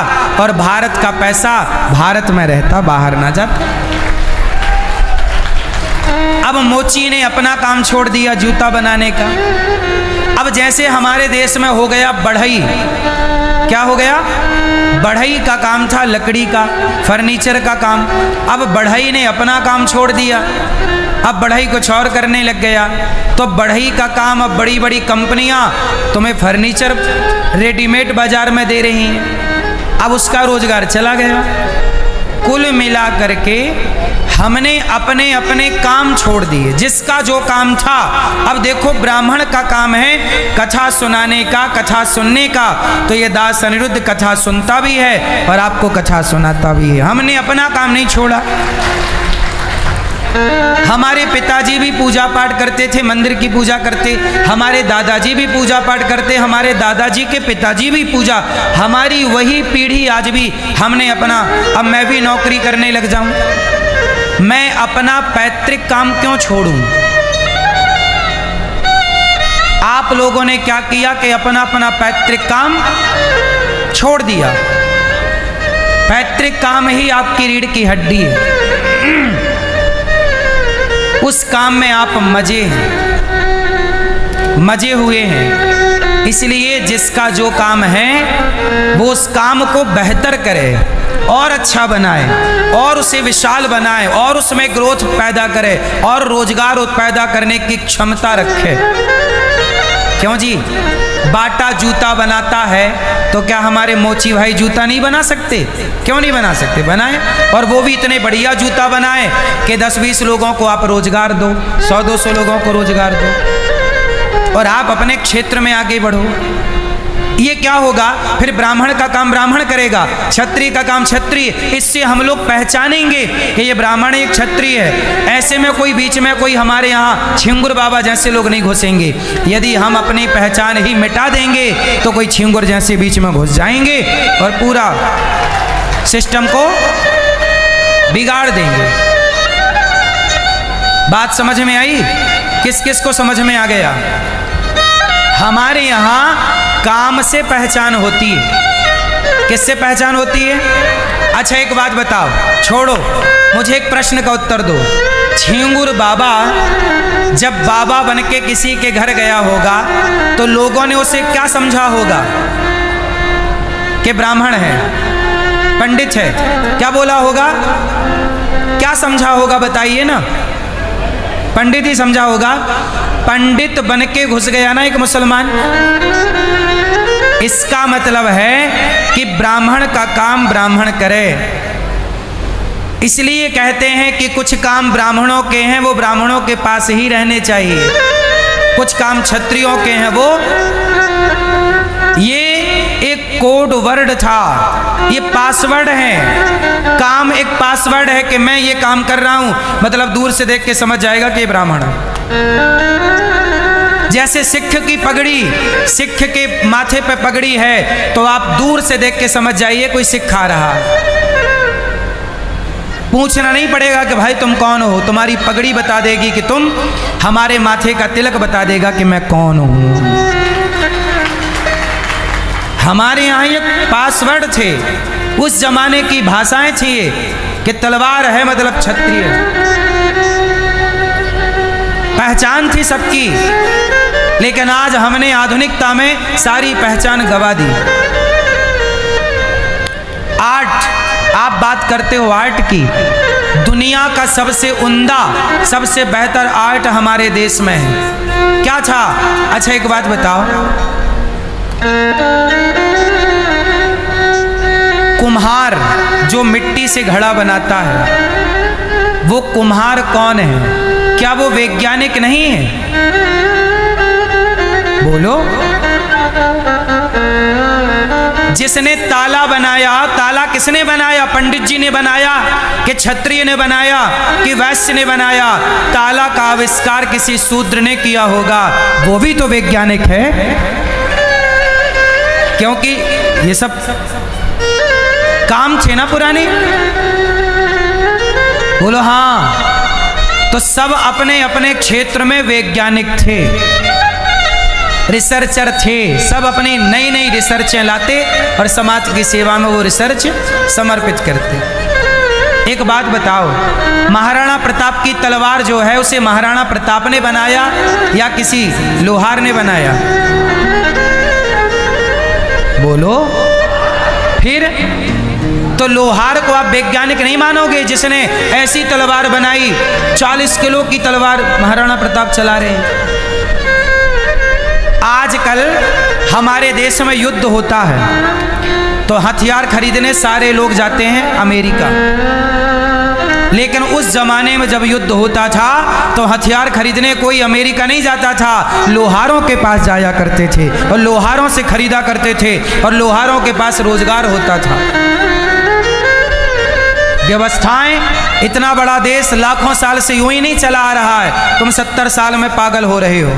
और भारत का पैसा भारत में रहता, बाहर ना जाता। अब मोची ने अपना काम छोड़ दिया जूता बनाने का। अब जैसे हमारे देश में हो गया बढ़ई, क्या हो गया? बढ़ई का काम था लकड़ी का, फर्नीचर का काम। अब बढ़ई ने अपना काम छोड़ दिया, अब बढ़ई कुछ और करने लग गया। तो बढ़ई का काम अब बड़ी बड़ी कंपनियां तुम्हें फर्नीचर रेडीमेड बाजार में दे रही हैं, अब उसका रोजगार चला गया। कुल मिला करके हमने अपने अपने काम छोड़ दिए, जिसका जो काम था। अब देखो, ब्राह्मण का काम है कथा सुनाने का, कथा सुनने का, तो ये दास अनिरुद्ध कथा सुनता भी है और आपको कथा सुनाता भी है। हमने अपना काम नहीं छोड़ा। हमारे पिताजी भी पूजा पाठ करते थे, मंदिर की पूजा करते, हमारे दादाजी भी पूजा पाठ करते, हमारे दादाजी के पिताजी भी पूजा। हमारी वही पीढ़ी आज भी हमने अपना, अब मैं भी नौकरी करने लग जाऊं, मैं अपना पैतृक काम क्यों छोड़ूं? आप लोगों ने क्या किया कि अपना अपना पैतृक काम छोड़ दिया। पैतृक काम ही आपकी रीढ़ की हड्डी है, उस काम में आप मजे हुए हैं। इसलिए जिसका जो काम है वो उस काम को बेहतर करे और अच्छा बनाए और उसे विशाल बनाए और उसमें ग्रोथ पैदा करे और रोजगार पैदा करने की क्षमता रखे। क्यों जी? बाटा जूता बनाता है तो क्या हमारे मोची भाई जूता नहीं बना सकते? क्यों नहीं बना सकते? बनाए, और वो भी इतने बढ़िया जूता बनाए कि 10-20 लोगों को आप रोजगार दो, 100-200 लोगों को रोजगार दो और आप अपने क्षेत्र में आगे बढ़ो। ये क्या होगा? फिर ब्राह्मण का काम ब्राह्मण करेगा, क्षत्रिय का काम क्षत्रिय। इससे हम लोग पहचानेंगे कि ये ब्राह्मण एक क्षत्रिय है। ऐसे में कोई बीच में कोई हमारे यहाँ छिंगुर बाबा जैसे लोग नहीं घुसेंगे। यदि हम अपनी पहचान ही मिटा देंगे तो कोई छिंगुर जैसे बीच में घुस जाएंगे और पूरा सिस्टम को बिगाड़ देंगे। बात समझ में आई? किस किस को समझ में आ गया? हमारे यहाँ काम से पहचान होती है। किससे पहचान होती है? अच्छा एक बात बताओ, छोड़ो, मुझे एक प्रश्न का उत्तर दो। छिंगुर बाबा जब बाबा बन के किसी के घर गया होगा तो लोगों ने उसे क्या समझा होगा? कि ब्राह्मण है, पंडित है, क्या बोला होगा? क्या समझा होगा बताइए ना? पंडित ही समझा होगा। पंडित बन के घुस गया ना एक मुसलमान, इसका मतलब है कि ब्राह्मण का काम ब्राह्मण करे। इसलिए कहते हैं कि कुछ काम ब्राह्मणों के हैं वो ब्राह्मणों के पास ही रहने चाहिए, कुछ काम क्षत्रियों के हैं वो। ये एक कोड वर्ड था, ये पासवर्ड है। काम एक पासवर्ड है कि मैं ये काम कर रहा हूं, मतलब दूर से देख के समझ जाएगा कि ये ब्राह्मण है। जैसे सिख की पगड़ी, सिख के माथे पे पगड़ी है तो आप दूर से देख के समझ जाइए कोई सिख आ रहा। पूछना नहीं पड़ेगा कि भाई तुम कौन हो, तुम्हारी पगड़ी बता देगी कि तुम, हमारे माथे का तिलक बता देगा कि मैं कौन हूं। हमारे यहाँ एक पासवर्ड थे, उस जमाने की भाषाएं थी कि तलवार है मतलब क्षत्रिय, पहचान थी सबकी। लेकिन आज हमने आधुनिकता में सारी पहचान गवा दी। आप बात करते हो आर्ट की, दुनिया का सबसे उम्दा, सबसे बेहतर आर्ट हमारे देश में है। क्या था? अच्छा एक बात बताओ, कुम्हार जो मिट्टी से घड़ा बनाता है, वो कुम्हार कौन है? क्या वो वैज्ञानिक नहीं है? बोलो। जिसने ताला बनाया, ताला किसने बनाया? पंडित जी ने बनाया कि क्षत्रिय ने बनाया कि वैश्य ने बनाया? ताला का आविष्कार किसी शूद्र ने किया होगा, वो भी तो वैज्ञानिक है, क्योंकि ये सब काम थे ना पुराने। बोलो हाँ। तो सब अपने अपने क्षेत्र में वैज्ञानिक थे, रिसर्चर थे, सब अपनी नई नई रिसर्चें लाते और समाज की सेवा में वो रिसर्च समर्पित करते। एक बात बताओ, महाराणा प्रताप की तलवार जो है उसे महाराणा प्रताप ने बनाया या किसी लोहार ने बनाया? बोलो। फिर तो लोहार को आप वैज्ञानिक नहीं मानोगे जिसने ऐसी तलवार बनाई, 40 किलो की तलवार महाराणा प्रताप चला रहे हैं। आजकल हमारे देश में युद्ध होता है तो हथियार खरीदने सारे लोग जाते हैं अमेरिका, लेकिन उस जमाने में जब युद्ध होता था तो हथियार खरीदने कोई अमेरिका नहीं जाता था, लोहारों के पास जाया करते थे और लोहारों से खरीदा करते थे और लोहारों के पास रोजगार होता था। व्यवस्थाएं, इतना बड़ा देश लाखों साल से यूं ही नहीं चला आ रहा है, तुम 70 साल में पागल हो रहे हो।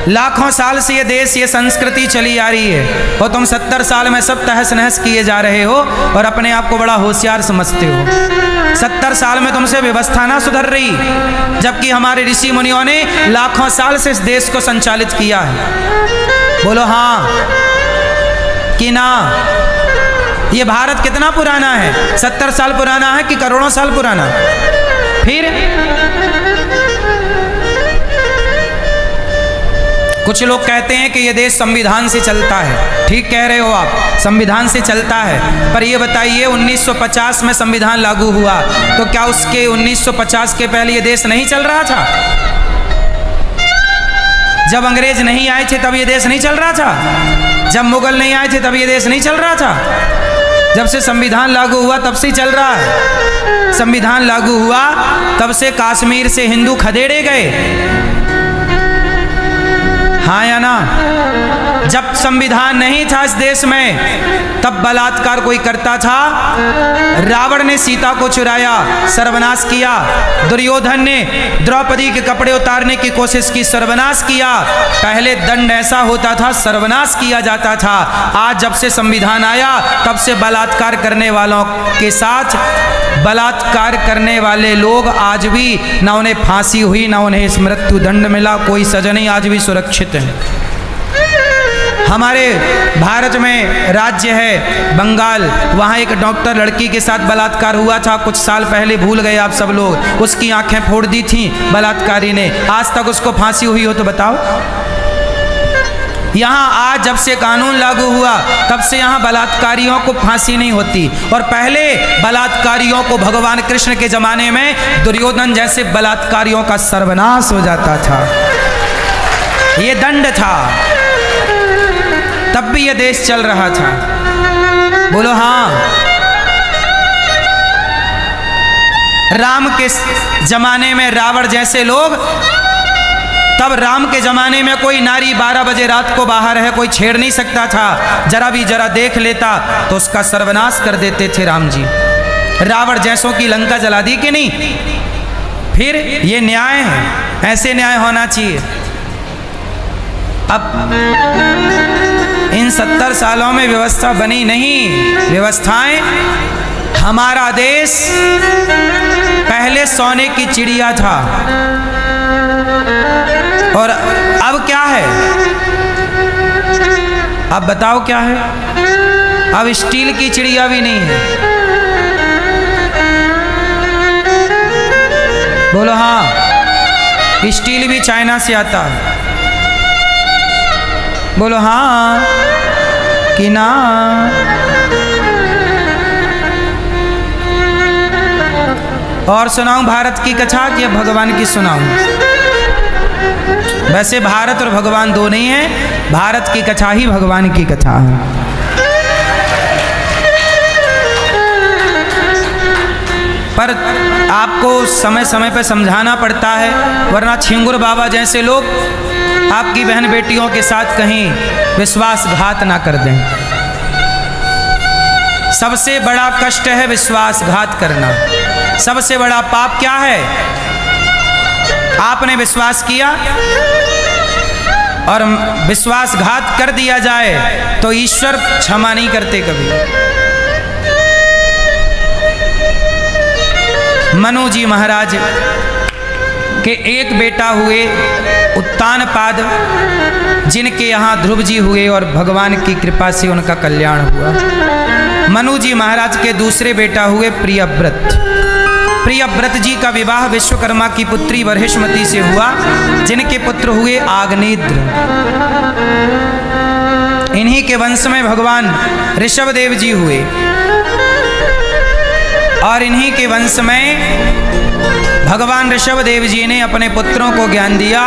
लाखों साल से ये देश, ये संस्कृति चली आ रही है और तुम 70 साल में सब तहस नहस किए जा रहे हो और अपने आप को बड़ा होशियार समझते हो। 70 साल में तुमसे व्यवस्था ना सुधर रही, जबकि हमारे ऋषि मुनियों ने लाखों साल से इस देश को संचालित किया है। बोलो हाँ कि ना? ये भारत कितना पुराना है? 70 साल पुराना है कि करोड़ों साल पुराना? फिर कुछ लोग कहते हैं कि ये देश संविधान से चलता है। ठीक कह रहे हो आप, संविधान से चलता है, पर ये बताइए 1950 में संविधान लागू हुआ तो क्या उसके 1950 के पहले ये देश नहीं चल रहा था? जब अंग्रेज नहीं आए थे तब ये देश नहीं चल रहा था? जब मुगल नहीं आए थे तब ये देश नहीं चल रहा था? जब से संविधान लागू हुआ तब से चल रहा है। संविधान लागू हुआ तब से कश्मीर से हिंदू खदेड़े गए, हाँ या ना? जब संविधान नहीं था इस देश में तब बलात्कार कोई करता था, रावण ने सीता को चुराया, सर्वनाश किया। दुर्योधन ने द्रौपदी के कपड़े उतारने की कोशिश की, सर्वनाश किया। पहले दंड ऐसा होता था, सर्वनाश किया जाता था। आज जब से संविधान आया तब से बलात्कार करने वालों के साथ बलात्कार करने वाले लोग आज भी ना उन्हें फांसी हुई ना उन्हें मृत्यु दंड मिला, कोई सजा नहीं, आज भी सुरक्षित है। हमारे भारत में राज्य है बंगाल, वहाँ एक डॉक्टर लड़की के साथ बलात्कार हुआ था कुछ साल पहले, भूल गए आप सब लोग। उसकी आंखें फोड़ दी थी बलात्कारी ने, आज तक उसको फांसी हुई हो तो बताओ? यहाँ आज जब से कानून लागू हुआ तब से यहाँ बलात्कारियों को फांसी नहीं होती, और पहले बलात्कारियों को भगवान कृष्ण के जमाने में दुर्योधन जैसे बलात्कारियों का सर्वनाश हो जाता था। ये दंड था, तब भी ये देश चल रहा था। बोलो हाँ। राम के जमाने में रावण जैसे लोग, तब राम के जमाने में कोई नारी 12 बजे रात को बाहर है, कोई छेड़ नहीं सकता था, जरा देख लेता तो उसका सर्वनाश कर देते थे राम जी। रावण जैसों की लंका जला दी कि नहीं? फिर ये न्याय है, ऐसे न्याय होना चाहिए। अब इन 70 सालों में व्यवस्था बनी नहीं। व्यवस्थाएं, हमारा देश पहले सोने की चिड़िया था और अब क्या है? अब बताओ क्या है? अब स्टील की चिड़िया भी नहीं है। बोलो हाँ। स्टील भी चाइना से आता है। बोलो हाँ। कि ना। और सुनाऊं भारत की कथा कि भगवान की सुनाऊं? वैसे भारत और भगवान दो नहीं है, भारत की कथा ही भगवान की कथा है। पर आपको समय समय पर समझाना पड़ता है, वरना छिंगुर बाबा जैसे लोग आपकी बहन बेटियों के साथ कहीं विश्वासघात ना कर दें। सबसे बड़ा कष्ट है विश्वासघात करना। सबसे बड़ा पाप क्या है? आपने विश्वास किया और विश्वासघात कर दिया जाए तो ईश्वर क्षमा नहीं करते कभी। मनु जी महाराज के एक बेटा हुए उत्तानपाद, जिनके यहाँ ध्रुव जी हुए और भगवान की कृपा से उनका कल्याण हुआ। मनु जी महाराज के दूसरे बेटा हुए प्रियव्रत। प्रियव्रत जी का विवाह विश्वकर्मा की पुत्री वर्हिष्मति से हुआ, जिनके पुत्र हुए आग्नेत्र। इन्हीं के वंश में भगवान ऋषभदेव जी हुए और इन्हीं के वंश में भगवान ऋषभदेव जी ने अपने पुत्रों को ज्ञान दिया,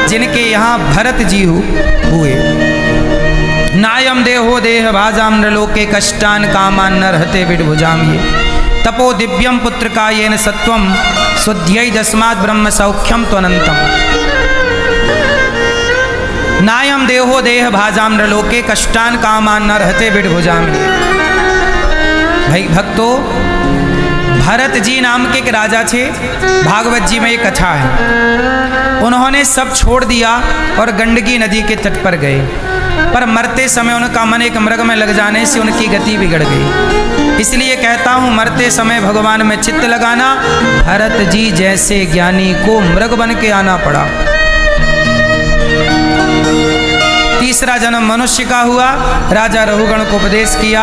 जिनके यहाँ भरत जी हुए। नायम देहो देह भाजाम नृलोके कष्टान कामान न रहते विडभुजाम ये तपो दिव्यम पुत्र का येन सत्वम शुद्ध्यै दस्मात् ब्रह्म सौख्यम त्वनंतम। नायम देहो देह भाजाम नृलोके कष्टान कामान न रहते विडभुजाम ये। भाई भक्तों, भरत जी नाम के एक राजा थे। भागवत जी में एक कथा है। उन्होंने सब छोड़ दिया और गंडकी नदी के तट पर गए, पर मरते समय उनका मन एक मृग में लग जाने से उनकी गति बिगड़ गई। इसलिए कहता हूँ, मरते समय भगवान में चित्त लगाना। भरत जी जैसे ज्ञानी को मृग बन के आना पड़ा। तीसरा जन्म मनुष्य का हुआ। राजा रहुगण को उपदेश किया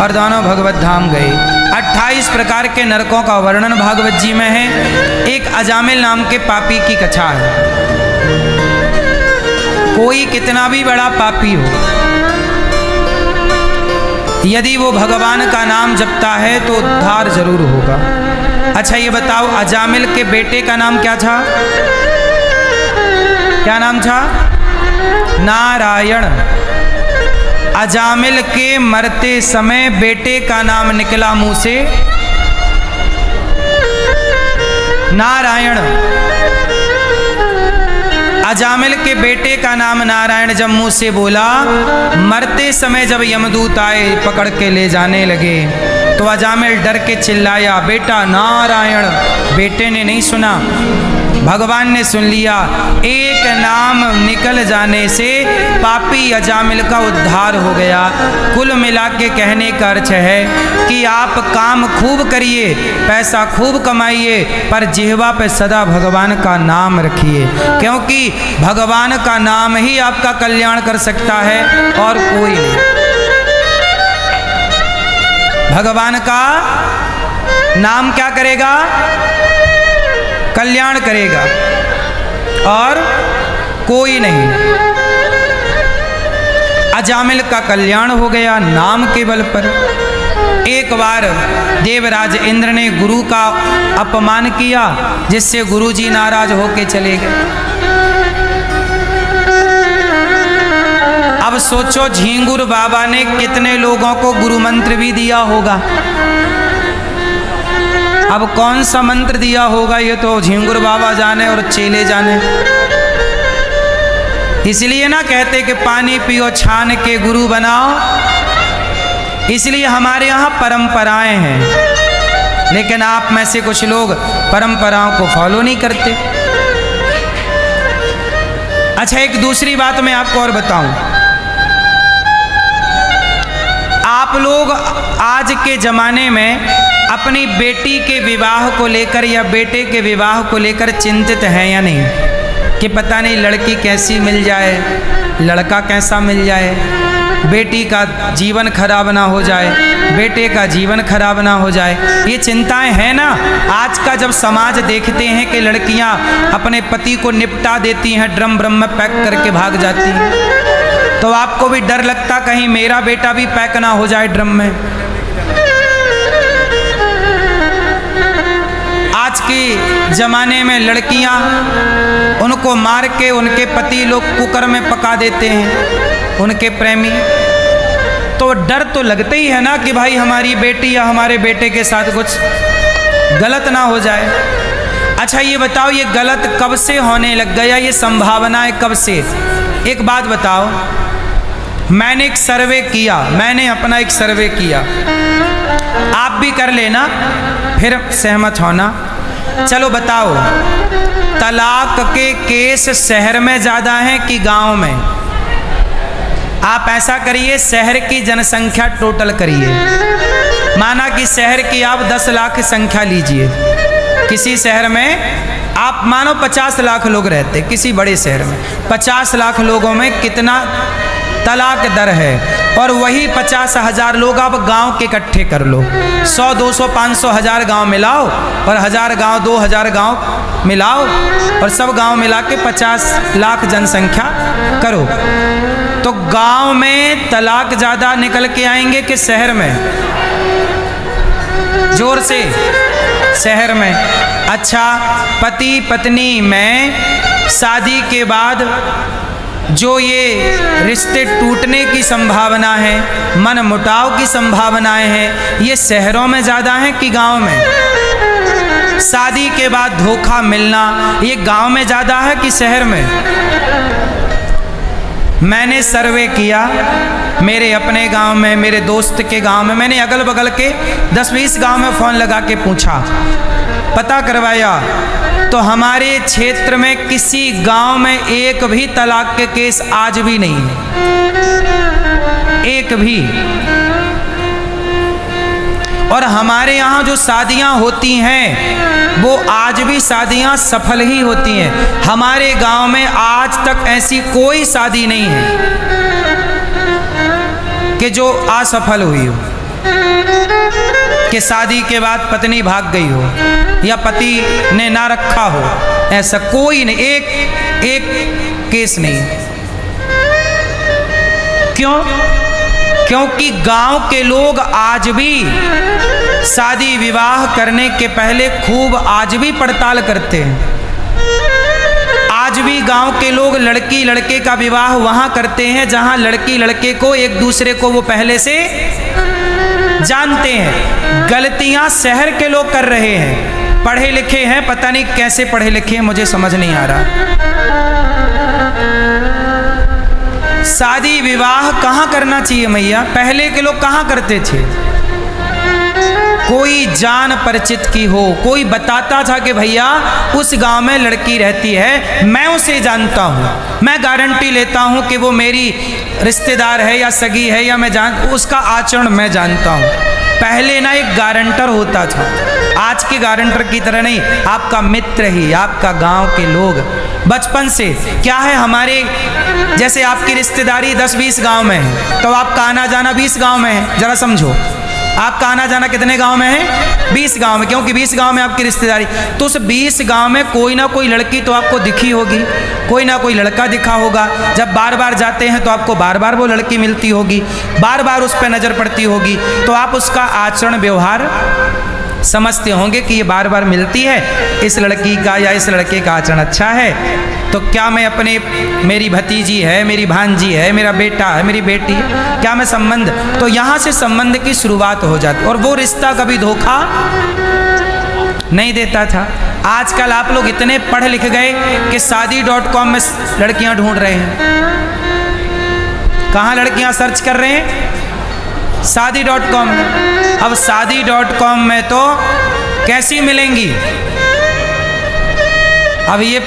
और दोनों भगवत धाम गए। 28 प्रकार के नरकों का वर्णन भागवत जी में है। एक अजामिल नाम के पापी की कथा है। कोई कितना भी बड़ा पापी हो, यदि वो भगवान का नाम जपता है तो उद्धार जरूर होगा। अच्छा ये बताओ, अजामिल के बेटे का नाम क्या था? क्या नाम था? नारायण। अजामिल के मरते समय बेटे का नाम निकला मुंह से, नारायण। अजामिल के बेटे का नाम नारायण जब मुंह से बोला, मरते समय जब यमदूत आए पकड़ के ले जाने लगे तो अजामिल डर के चिल्लाया, बेटा नारायण। बेटे ने नहीं सुना, भगवान ने सुन लिया। एक नाम निकल जाने से पापी अजामिल का उद्धार हो गया। कुल मिला के कहने का अर्थ है कि आप काम खूब करिए, पैसा खूब कमाइए, पर जिह्वा पे सदा भगवान का नाम रखिए, क्योंकि भगवान का नाम ही आपका कल्याण कर सकता है और कोई नहीं। भगवान का नाम क्या करेगा? कल्याण करेगा और कोई नहीं। अजामिल का कल्याण हो गया नाम के बल पर। एक बार देवराज इंद्र ने गुरु का अपमान किया, जिससे गुरु जी नाराज होके चले गए। अब सोचो, झिंगुर बाबा ने कितने लोगों को गुरु मंत्र भी दिया होगा। अब कौन सा मंत्र दिया होगा ये तो झिंगुर बाबा जाने और चेले जाने। इसलिए ना कहते कि पानी पियो छान के गुरु बनाओ। इसलिए हमारे यहाँ परंपराएं हैं, लेकिन आप में से कुछ लोग परंपराओं को फॉलो नहीं करते। अच्छा, एक दूसरी बात मैं आपको और बताऊं। आप लोग आज के जमाने में अपनी बेटी के विवाह को लेकर या बेटे के विवाह को लेकर चिंतित हैं या नहीं, कि पता नहीं लड़की कैसी मिल जाए, लड़का कैसा मिल जाए। बेटी का जीवन खराब ना हो जाए, बेटे का जीवन खराब ना हो जाए, ये चिंताएं हैं ना। आज का जब समाज देखते हैं कि लड़कियां अपने पति को निपटा देती हैं, ड्रम ब्रम में पैक करके भाग जाती हैं, तो आपको भी डर लगता कहीं मेरा बेटा भी पैक ना हो जाए ड्रम में। आज के ज़माने में लड़कियां उनको मार के उनके पति लोग कुकर में पका देते हैं, उनके प्रेमी। तो डर तो लगता ही है ना कि भाई हमारी बेटी या हमारे बेटे के साथ कुछ गलत ना हो जाए। अच्छा ये बताओ, ये गलत कब से होने लग गया, ये संभावनाएं कब से? एक बात बताओ, मैंने एक सर्वे किया, मैंने अपना एक सर्वे किया, आप भी कर लेना फिर सहमत होना। चलो बताओ, तलाक के केस शहर में ज़्यादा हैं कि गांव में? आप ऐसा करिए, शहर की जनसंख्या टोटल करिए, माना कि शहर की आप 10 लाख संख्या लीजिए, किसी शहर में आप मानो 50 लाख लोग रहते, किसी बड़े शहर में 50 लाख लोगों में कितना तलाक दर है, और वही 50,000 लोग आप गांव के इकट्ठे कर लो, 100, 200, 500, 1000 गांव मिलाओ, और 1000 गांव, 2000 गांव मिलाओ, और सब गांव मिला के 50 लाख जनसंख्या करो, तो गांव में तलाक ज़्यादा निकल के आएंगे कि शहर में? जोर से, शहर में। अच्छा, पति पत्नी में शादी के बाद जो ये रिश्ते टूटने की संभावना है, मन मुटाव की संभावनाएं हैं, ये शहरों में ज़्यादा हैं कि गांव में? शादी के बाद धोखा मिलना, ये गांव में ज़्यादा है कि शहर में? मैंने सर्वे किया मेरे अपने गांव में, मेरे दोस्त के गांव में, मैंने अगल बगल के 10-20 गांव में फ़ोन लगा के पूछा, पता करवाया, तो हमारे क्षेत्र में किसी गांव में एक भी तलाक के केस आज भी नहीं है, एक भी। और हमारे यहाँ जो शादियाँ होती हैं वो आज भी शादियाँ सफल ही होती हैं। हमारे गांव में आज तक ऐसी कोई शादी नहीं है कि जो असफल हुई हो, कि शादी के बाद पत्नी भाग गई हो या पति ने ना रखा हो, ऐसा कोई नहीं, एक केस नहीं। क्यों? क्योंकि गांव के लोग आज भी शादी विवाह करने के पहले खूब आज भी पड़ताल करते हैं। आज भी गांव के लोग लड़की लड़के का विवाह वहां करते हैं जहां लड़की लड़के को एक दूसरे को वो पहले से जानते हैं। गलतियां शहर के लोग कर रहे हैं, पढ़े लिखे हैं, पता नहीं कैसे पढ़े लिखे हैं, मुझे समझ नहीं आ रहा। शादी विवाह कहाँ करना चाहिए मैया? पहले के लोग कहाँ करते थे? कोई जान परिचित की हो, कोई बताता था कि भैया उस गांव में लड़की रहती है, मैं उसे जानता हूँ, मैं गारंटी लेता हूँ कि वो मेरी रिश्तेदार है या सगी है, या मैं उसका आचरण मैं जानता हूँ। पहले ना एक गारंटर होता था, आज के गारंटर की तरह नहीं, आपका मित्र ही, आपका गांव के लोग बचपन से। क्या है, हमारे जैसे आपकी रिश्तेदारी 10-20 गांव में है, तो आपका आना जाना 20 गांव में है। जरा समझो, आपका आना जाना कितने गांव में है? 20 गांव में, क्योंकि 20 गांव में आपकी रिश्तेदारी। तो उस 20 गांव में कोई ना कोई लड़की तो आपको दिखी होगी, कोई ना कोई लड़का दिखा होगा। जब बार बार जाते हैं तो आपको बार बार वो लड़की मिलती होगी, बार बार उस पर नज़र पड़ती होगी, तो आप उसका आचरण व्यवहार समझते होंगे कि ये बार बार मिलती है, इस लड़की का या इस लड़के का आचरण अच्छा है, तो क्या मैं अपने, मेरी भतीजी है, मेरी भांजी है, मेरा बेटा है, मेरी बेटी है, क्या मैं संबंध, तो यहाँ से संबंध की शुरुआत हो जाती। और वो रिश्ता कभी धोखा नहीं देता था। आजकल आप लोग इतने पढ़ लिख गए कि शादी.com में लड़कियां ढूंढ रहे हैं। कहाँ लड़कियां सर्च कर रहे हैं? शादी.com। अब शादी.com में तो कैसी मिलेंगी? अब ये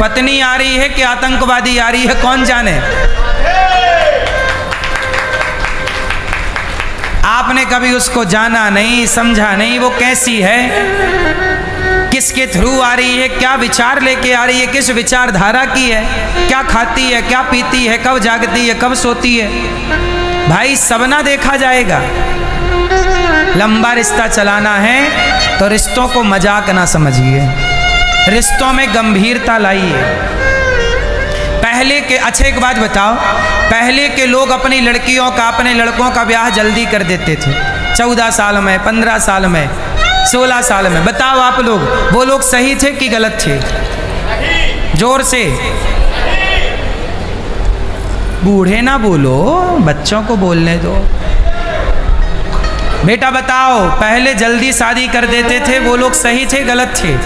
पत्नी आ रही है कि आतंकवादी आ रही है, कौन जाने। आपने कभी उसको जाना नहीं, समझा नहीं, वो कैसी है, किसके थ्रू आ रही है, क्या विचार लेके आ रही है, किस विचारधारा की है, क्या खाती है, क्या पीती है, कब जागती है, कब सोती है, भाई सब ना देखा जाएगा। लंबा रिश्ता चलाना है तो रिश्तों को मजाक ना समझिए, रिश्तों में गंभीरता लाइए। पहले के, अच्छा एक बात बताओ, पहले के लोग अपनी लड़कियों का, अपने लड़कों का ब्याह जल्दी कर देते थे, 14 साल में, 15 साल में, 16 साल में। बताओ आप लोग, वो लोग सही थे कि गलत थे? जोर से, बूढ़े ना बोलो, बच्चों को बोलने दो। बेटा बताओ, पहले जल्दी शादी कर देते थे, वो लोग सही थे गलत थे?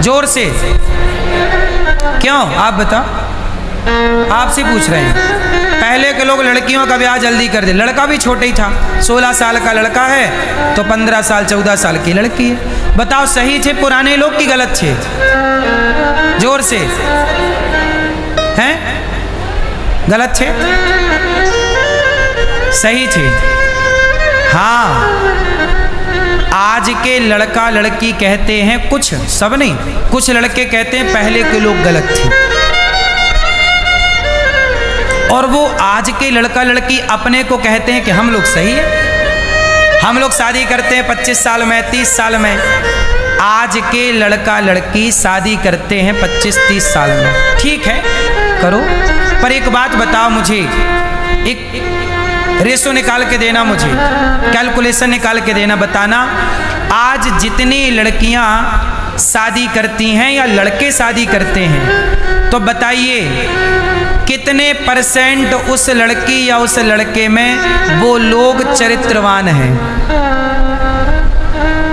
जोर से, क्यों? आप बताओ, आपसे पूछ रहे हैं। पहले के लोग लड़कियों का ब्याह जल्दी कर दे, लड़का भी छोटा ही था, 16 साल का लड़का है तो 15 साल 14 साल की लड़की है। बताओ सही थे पुराने लोग कि गलत थे? जोर से, हैं? गलत थे? सही थे? हाँ, आज के लड़का लड़की कहते हैं, कुछ, सब नहीं, कुछ लड़के कहते हैं पहले के लोग गलत थे, और वो आज के लड़का लड़की अपने को कहते हैं कि हम लोग सही है, हम लोग शादी करते हैं 25 साल में, 30 साल में। आज के लड़का लड़की शादी करते हैं 25-30 साल में। ठीक है, करो, पर एक बात बताओ मुझे, एक रेशो निकाल के देना, मुझे कैलकुलेशन निकाल के देना, बताना आज जितनी लड़कियां शादी करती हैं या लड़के शादी करते हैं, तो बताइए कितने % उस लड़की या उस लड़के में वो लोग चरित्रवान हैं?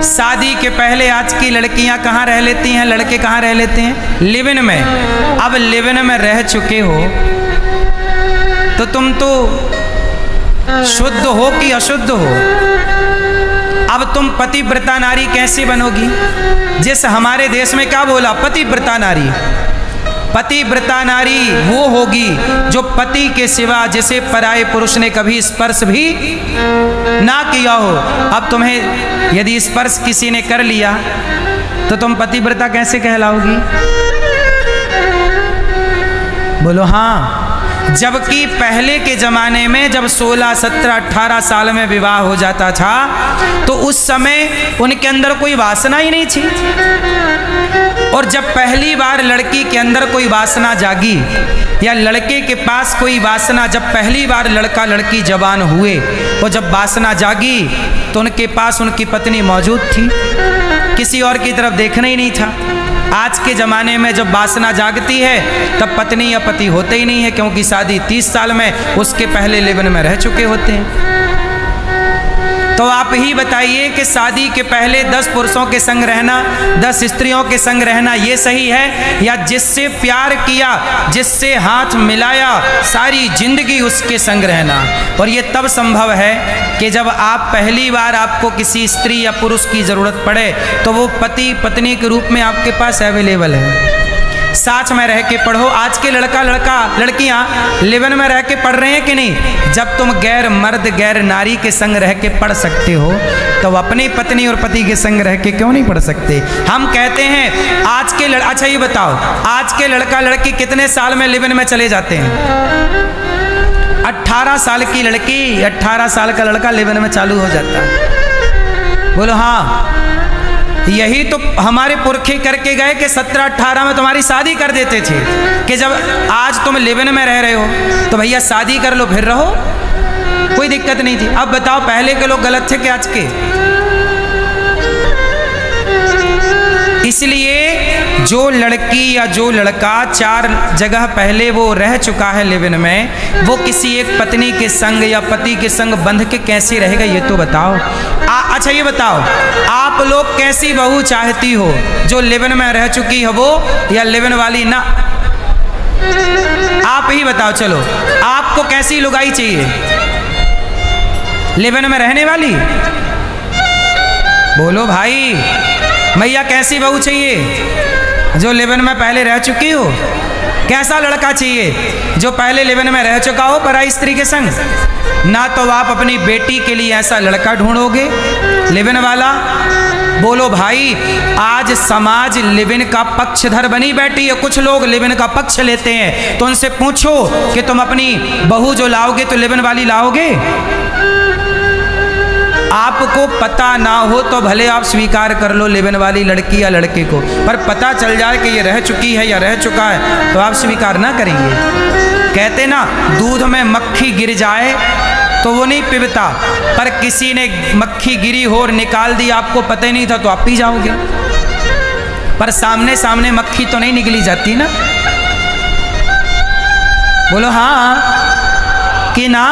शादी के पहले आज की लड़कियां कहाँ रह लेती हैं, लड़के कहाँ रह लेते हैं? लिव इन में। अब लिव इन में रह चुके हो तो तुम तो शुद्ध हो कि अशुद्ध हो? अब तुम पतिव्रता नारी कैसे बनोगी? जिस हमारे देश में क्या बोला, पतिव्रता नारी। पतिव्रता नारी वो होगी जो पति के सिवा जिसे पराये पुरुष ने कभी स्पर्श भी ना किया हो। अब तुम्हें यदि स्पर्श किसी ने कर लिया तो तुम पतिव्रता कैसे कहलाओगी? बोलो हाँ। जबकि पहले के ज़माने में जब 16, 17, 18 साल में विवाह हो जाता था तो उस समय उनके अंदर कोई वासना ही नहीं थी, और जब पहली बार लड़की के अंदर कोई वासना जागी या लड़के के पास कोई वासना, जब पहली बार लड़का लड़की जवान हुए और जब वासना जागी तो उनके पास उनकी पत्नी मौजूद थी, किसी और की तरफ देखना ही नहीं था। आज के ज़माने में जब वासना जागती है तब पत्नी या पति होते ही नहीं है, क्योंकि शादी 30 साल में, उसके पहले लिव-इन में रह चुके होते हैं। तो आप ही बताइए कि शादी के पहले 10 पुरुषों के संग रहना, 10 स्त्रियों के संग रहना, ये सही है? या जिससे प्यार किया, जिससे हाथ मिलाया, सारी जिंदगी उसके संग रहना? और ये तब संभव है कि जब आप पहली बार आपको किसी स्त्री या पुरुष की ज़रूरत पड़े तो वो पति पत्नी के रूप में आपके पास अवेलेबल है। साथ में रह के पढ़ो। आज के लड़कियां लिव-इन में रह के पढ़ रहे हैं कि नहीं? जब तुम गैर मर्द गैर नारी के संग रह के पढ़ सकते हो तो अपनी पत्नी और पति के संग रह के क्यों नहीं पढ़ सकते? हम कहते हैं आज के अच्छा ये बताओ, आज के लड़का लड़की कितने साल में लिव-इन में चले जाते हैं? 18 साल की लड़की, 18 साल का लड़का लिव-इन में चालू हो जाता है। बोलो हाँ। यही तो हमारे पुरखे करके गए कि 17-18 में तुम्हारी शादी कर देते थे कि जब आज तुम लिव-इन में रह रहे हो तो भैया शादी कर लो फिर रहो, कोई दिक्कत नहीं थी। अब बताओ पहले के लोग गलत थे कि आज के? इसलिए जो लड़की या जो लड़का 4 जगह पहले वो रह चुका है लिव-इन में, वो किसी एक पत्नी के संग या पति के संग बंध के कैसे रहेगा ये तो बताओ। अच्छा ये बताओ, आप लोग कैसी बहू चाहती हो? जो लिव-इन में रह चुकी है वो, या लिव-इन वाली ना? आप ही बताओ। चलो आपको कैसी लुगाई चाहिए? लिव-इन में रहने वाली? बोलो भाई। मैया कैसी बहू चाहिए? जो लिव-इन में पहले रह चुकी हो? कैसा लड़का चाहिए? जो पहले लिव-इन में रह चुका हो पराई स्त्री के संग? ना तो आप अपनी बेटी के लिए ऐसा लड़का ढूंढोगे लिव-इन वाला, बोलो भाई, आज समाज लिव इन का पक्षधर बनी बैठी है। कुछ लोग लिव इन का पक्ष लेते हैं, तो उनसे पूछो कि तुम अपनी बहू जो लाओगे तो लिव इन वाली लाओगे? आपको पता ना हो तो भले आप स्वीकार कर लो लिव इन वाली लड़की या लड़के को, पर पता चल जाए कि ये रह चुकी है या रह चुका है तो आप स्वीकार ना करेंगे। कहते ना, दूध में मक्खी गिर जाए तो वो नहीं पिबता, पर किसी ने मक्खी गिरी हो और निकाल दी, आपको पता ही नहीं था तो आप पी जाओगे। पर सामने सामने मक्खी तो नहीं निकली जाती ना। बोलो हाँ कि ना?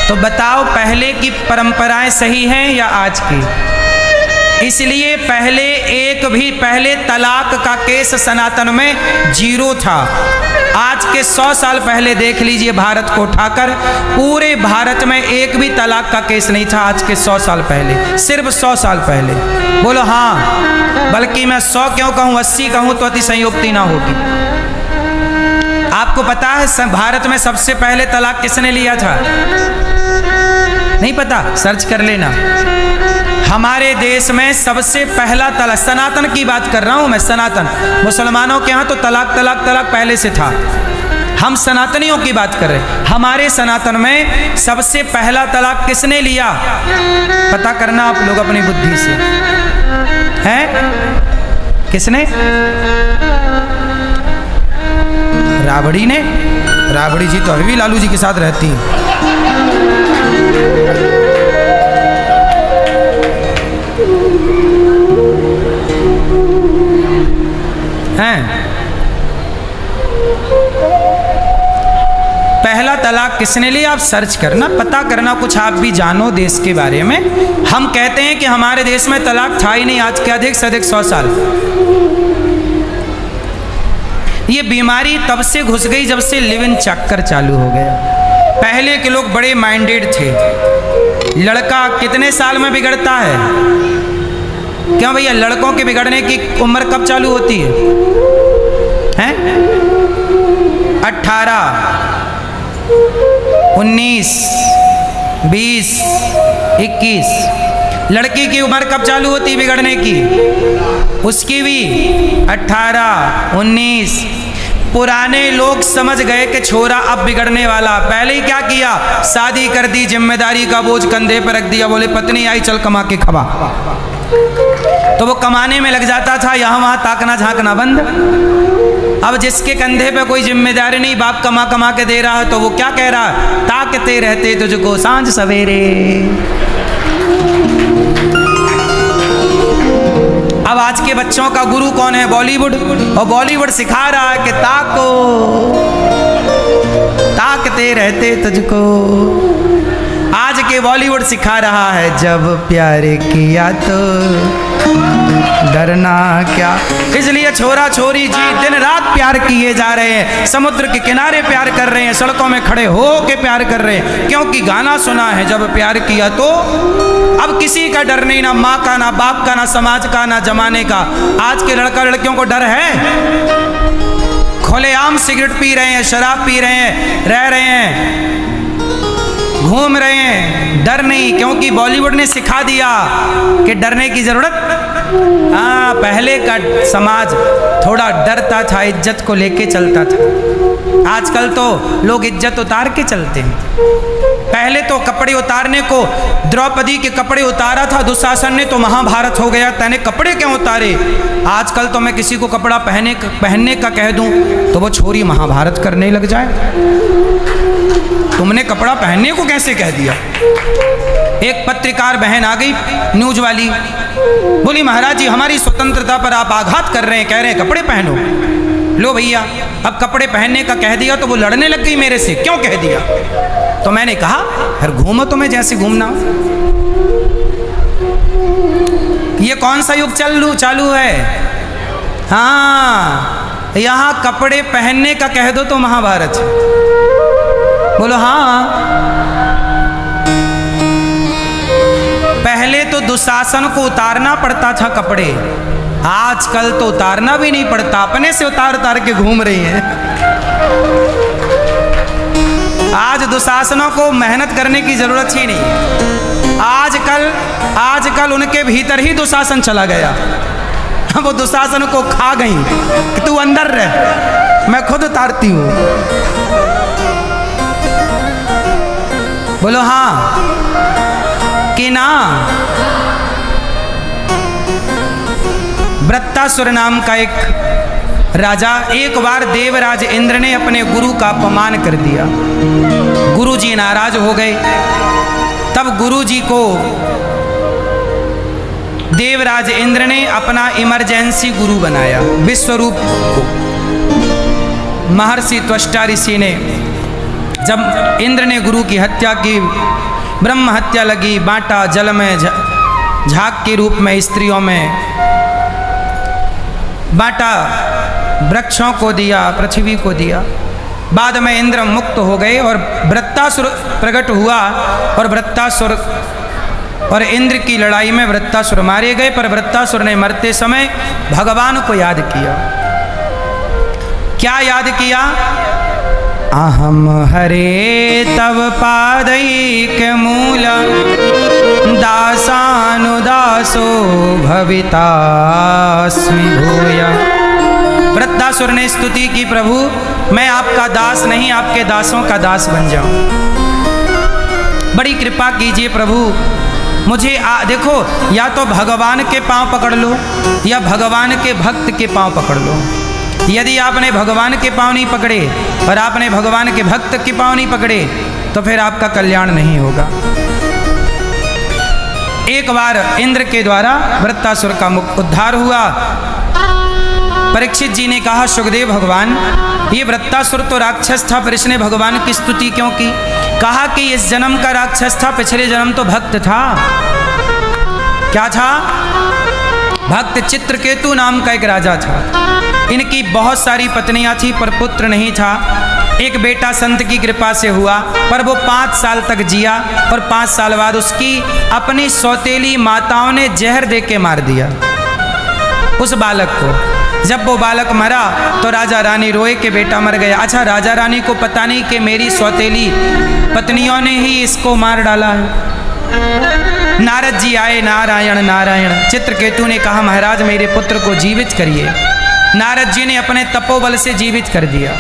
तो बताओ, पहले की परंपराएं सही हैं या आज की? इसलिए पहले तलाक का केस सनातन में 0 था। आज के 100 साल पहले देख लीजिए भारत को उठाकर, पूरे भारत में एक भी तलाक का केस नहीं था आज के 100 साल पहले, सिर्फ 100 साल पहले। बोलो हाँ, बल्कि मैं 100 क्यों कहूँ, 80 कहूँ तो अतिशयोक्ति ना होगी। आपको पता है भारत में सबसे पहले तलाक किसने लिया था? नहीं पता? सर्च कर लेना। हमारे देश में सबसे पहला तलाक, सनातन की बात कर रहा हूं मैं, सनातन। मुसलमानों के यहाँ तो तलाक तलाक तलाक पहले से था, हम सनातनियों की बात कर रहे हैं। हमारे सनातन में सबसे पहला तलाक किसने लिया? पता करना आप लोग अपनी बुद्धि से। हैं? किसने? राबड़ी ने। राबड़ी जी तो अभी भी लालू जी के साथ रहती हैं। पहला तलाक किसने लिया? आप सर्च करना, पता करना, कुछ आप भी जानो देश के बारे में। हम कहते हैं कि हमारे देश में तलाक था ही नहीं आज के अधिक से अधिक 100 साल। ये बीमारी तब से घुस गई जब से लिव इन चक्कर चालू हो गया। पहले के लोग बड़े माइंडेड थे। लड़का कितने साल में बिगड़ता है? क्यों भैया, लड़कों के बिगड़ने की उम्र कब चालू होती है? हैं? 18, 19, 20, 21। लड़की की उम्र कब चालू होती है बिगड़ने की? उसकी भी 18, 19। पुराने लोग समझ गए कि छोरा अब बिगड़ने वाला। पहले ही क्या किया? शादी कर दी, जिम्मेदारी का बोझ कंधे पर रख दिया, बोले पत्नी आई चल कमा के खवा। तो वो कमाने में लग जाता था, यहाँ वहाँ ताकना झांकना बंद। अब जिसके कंधे पे कोई जिम्मेदारी नहीं, बाप कमा कमा के दे रहा है, तो वो क्या कह रहा है? ताकते रहते तुझको सांझ सवेरे। अब आज के बच्चों का गुरु कौन है? बॉलीवुड। और बॉलीवुड सिखा रहा है कि ताको, ताकते रहते तुझको। आज के बॉलीवुड सिखा रहा है जब प्यार किया तो डरना क्या। इसलिए छोरा छोरी जी दिन रात प्यार किए जा रहे हैं, समुद्र के किनारे प्यार कर रहे हैं, सड़कों में खड़े हो के प्यार कर रहे हैं, क्योंकि गाना सुना है जब प्यार किया तो। अब किसी का डर नहीं, ना माँ का, ना बाप का, ना समाज का, ना जमाने का। आज के लड़का लड़कियों को डर है? खुलेआम सिगरेट पी रहे हैं, शराब पी रहे हैं, रह रहे हैं, घूम रहे हैं, डर नहीं, क्योंकि बॉलीवुड ने सिखा दिया कि डरने की जरूरत। हाँ, पहले का समाज थोड़ा डरता था, इज्जत को लेके चलता था। आजकल तो लोग इज्जत उतार के चलते हैं। पहले तो कपड़े उतारने को द्रौपदी के कपड़े उतारा था दुशासन ने, तो महाभारत हो गया, तैने कपड़े क्यों उतारे। आजकल तो मैं किसी को कपड़ा पहनने का कह दूं तो वो छोरी महाभारत करने लग जाए। तुमने कपड़ा पहनने को कैसे कह दिया? एक पत्रकार बहन आ गई न्यूज वाली, बोली महाराज जी हमारी स्वतंत्रता पर आप आघात कर रहे हैं, कह रहे हैं कपड़े पहनो। लो भैया, अब कपड़े पहनने का कह दिया तो वो लड़ने लग गई मेरे से, क्यों कह दिया? तो मैंने कहा फिर घूमो तो मैं जैसे घूमना। ये कौन सा युग चालू है? हाँ, यहाँ कपड़े पहनने का कह दो तो महाभारत। बोलो हाँ। पहले तो दुशासन को उतारना पड़ता था कपड़े, आजकल तो उतारना भी नहीं पड़ता, अपने से उतार उतार के घूम रही हैं। आज दुशासनों को मेहनत करने की जरूरत ही नहीं। आजकल उनके भीतर ही दुशासन चला गया। वो दुशासन को खा गई कि तू अंदर रह, मैं खुद उतारती हूं। बोलो हाँ कि ना। वृत्तासुर नाम का एक राजा, एक बार देवराज इंद्र ने अपने गुरु का अपमान कर दिया। गुरु जी नाराज हो गए। तब गुरु जी को देवराज इंद्र ने अपना इमरजेंसी गुरु बनाया, विश्वरूप को। महर्षि त्वष्टा ऋषि ने, जब इंद्र ने गुरु की हत्या की, ब्रह्म हत्या लगी, बांटा जल में, झाग के रूप में स्त्रियों में बांटा, वृक्षों को दिया, पृथ्वी को दिया। बाद में इंद्र मुक्त हो गए और वृत्तासुर प्रकट हुआ और वृत्तासुर और इंद्र की लड़ाई में वृत्तासुर मारे गए। पर वृत्तासुर ने मरते समय भगवान को याद किया। क्या याद किया? अहम हरे तव पादैक मूल दासानुदासो भवितास्मि भूय। वृत्तासुर ने स्तुति की, प्रभु मैं आपका दास नहीं, आपके दासों का दास बन जाऊं। बड़ी कृपा कीजिए प्रभु, मुझे देखो, या तो भगवान के पांव पकड़ लो या भगवान के भक्त के पांव पकड़ लो। यदि आपने भगवान के पांव नहीं पकड़े और आपने भगवान के भक्त के पांव नहीं पकड़े तो फिर आपका कल्याण नहीं होगा। एक बार इंद्र के द्वारा वृत्तासुर का उद्धार हुआ। परीक्षित जी ने कहा, सुखदेव भगवान, ये वृत्तासुर तो राक्षस था, पर इसने भगवान की स्तुति क्यों की? कहा कि इस जन्म का राक्षस था, पिछले जन्म तो भक्त था। क्या था? भक्त चित्रकेतु नाम का एक राजा था। इनकी बहुत सारी पत्नियां थी पर पुत्र नहीं था। एक बेटा संत की कृपा से हुआ, पर वो 5 साल तक जिया और 5 साल बाद उसकी अपनी सौतेली माताओं ने जहर दे के मार दिया उस बालक को। जब वो बालक मरा तो राजा रानी रोए कि बेटा मर गया। अच्छा, राजा रानी को पता नहीं कि मेरी सौतेली पत्नियों ने ही इसको मार डाला है। नारद जी आए, नारायण नारायण। चित्रकेतु ने कहा, महाराज मेरे पुत्र को जीवित करिए। नारद जी ने अपने तपोबल से जीवित कर दिया।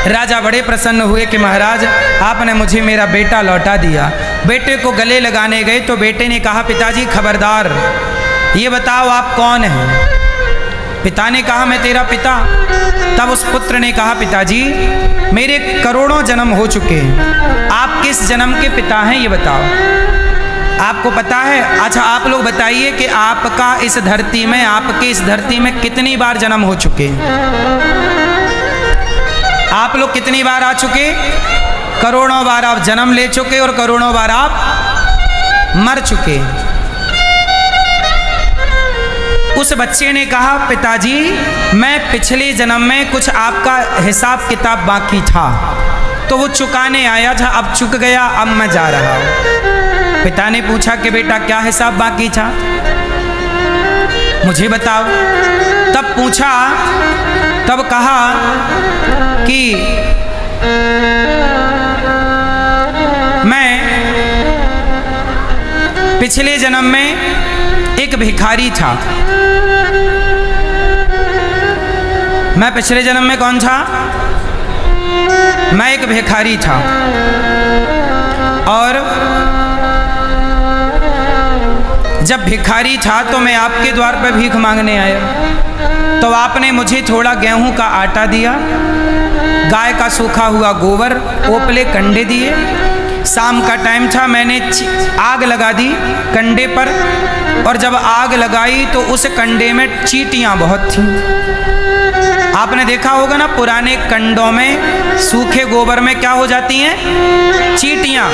राजा बड़े प्रसन्न हुए कि महाराज आपने मुझे मेरा बेटा लौटा दिया। बेटे को गले लगाने गए तो बेटे ने कहा, पिताजी खबरदार, ये बताओ आप कौन हैं? पिता ने कहा, मैं तेरा पिता। तब उस पुत्र ने कहा, पिताजी मेरे करोड़ों जन्म हो चुके हैं, आप किस जन्म के पिता हैं ये बताओ। आपको पता है? अच्छा आप लोग बताइए कि आपका इस धरती में, आपके इस धरती में कितनी बार जन्म हो चुके हैं? आप लोग कितनी बार आ चुके? करोड़ों बार आप जन्म ले चुके और करोड़ों बार आप मर चुके। उस बच्चे ने कहा, पिताजी मैं पिछले जन्म में कुछ आपका हिसाब किताब बाकी था तो वो चुकाने आया था, अब चुक गया, अब मैं जा रहा हूं। पिता ने पूछा कि बेटा क्या हिसाब बाकी था, मुझे बताओ। तब पूछा, तब कहा कि मैं पिछले जन्म में एक भिखारी था। मैं पिछले जन्म में कौन था? मैं एक भिखारी था और जब भिखारी था तो मैं आपके द्वार पर भीख मांगने आया तो आपने मुझे थोड़ा गेहूं का आटा दिया, गाय का सूखा हुआ गोबर, ओपले कंडे दिए। शाम का टाइम था, मैंने आग लगा दी कंडे पर और जब आग लगाई तो उस कंडे में चींटियां बहुत थीं। आपने देखा होगा ना, पुराने कंडों में, सूखे गोबर में क्या हो जाती हैं? चींटियां।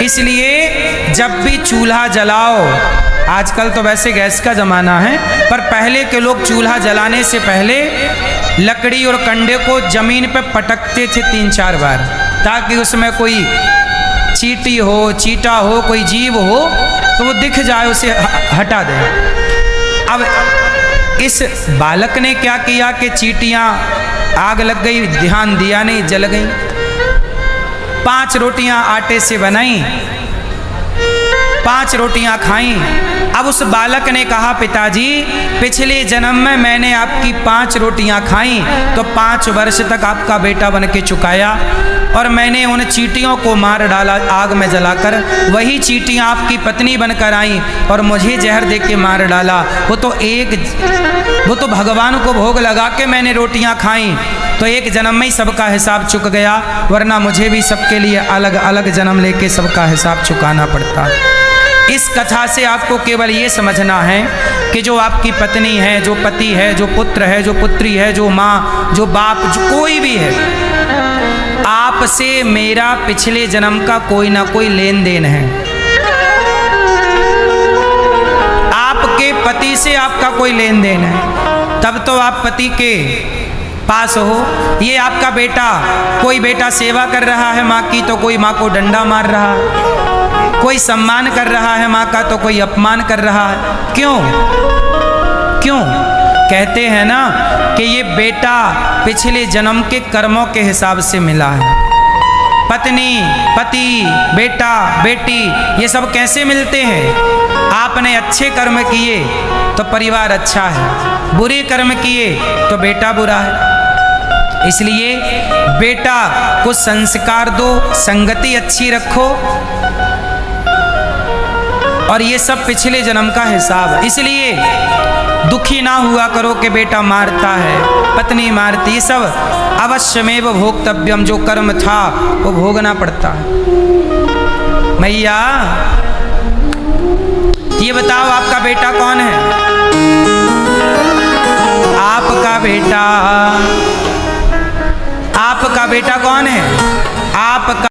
इसलिए जब भी चूल्हा जलाओ, आजकल तो वैसे गैस का ज़माना है, पर पहले के लोग चूल्हा जलाने से पहले लकड़ी और कंडे को ज़मीन पर पटकते थे 3-4 बार, ताकि उसमें कोई चींटी हो, चींटा हो, कोई जीव हो तो वो दिख जाए, उसे हटा दे। अब इस बालक ने क्या किया कि चींटियाँ आग लग गई, ध्यान दिया नहीं, जल गई। 5 रोटियां आटे से बनाई, 5 रोटियां खाई। अब उस बालक ने कहा, पिताजी पिछले जन्म में मैंने आपकी 5 रोटियां खाई तो 5 वर्ष तक आपका बेटा बन के चुकाया, और मैंने उन चींटियों को मार डाला आग में जलाकर। वही चींटियां आपकी पत्नी बनकर आई और मुझे जहर दे के मार डाला। वो तो भगवान को भोग लगा के मैंने रोटियां खाई, तो एक जन्म में ही सबका हिसाब चुक गया, वरना मुझे भी सबके लिए अलग अलग जन्म लेके सबका हिसाब चुकाना पड़ता। इस कथा से आपको केवल ये समझना है कि जो आपकी पत्नी है, जो पति है, जो पुत्र है, जो पुत्री है, जो माँ, जो बाप, जो कोई भी है, आपसे मेरा पिछले जन्म का कोई ना कोई लेन देन है। आपके पति से आपका कोई लेन देन है, तब तो आप पति के पास हो। ये आपका बेटा, कोई बेटा सेवा कर रहा है माँ की तो कोई माँ को डंडा मार रहा है, कोई सम्मान कर रहा है माँ का तो कोई अपमान कर रहा है। क्यों? कहते हैं ना कि ये बेटा पिछले जन्म के कर्मों के हिसाब से मिला है। पत्नी, पति, बेटा, बेटी, ये सब कैसे मिलते हैं? आपने अच्छे कर्म किए तो परिवार अच्छा है, बुरे कर्म किए तो बेटा बुरा है। इसलिए बेटा को संस्कार दो, संगति अच्छी रखो, और ये सब पिछले जन्म का हिसाब है। इसलिए दुखी ना हुआ करो कि बेटा मारता है, पत्नी मारती, ये सब अवश्यमेव भोक्तव्यम, जो कर्म था वो भोगना पड़ता है। मैया ये बताओ आपका बेटा कौन है? आपका बेटा कौन है? आपका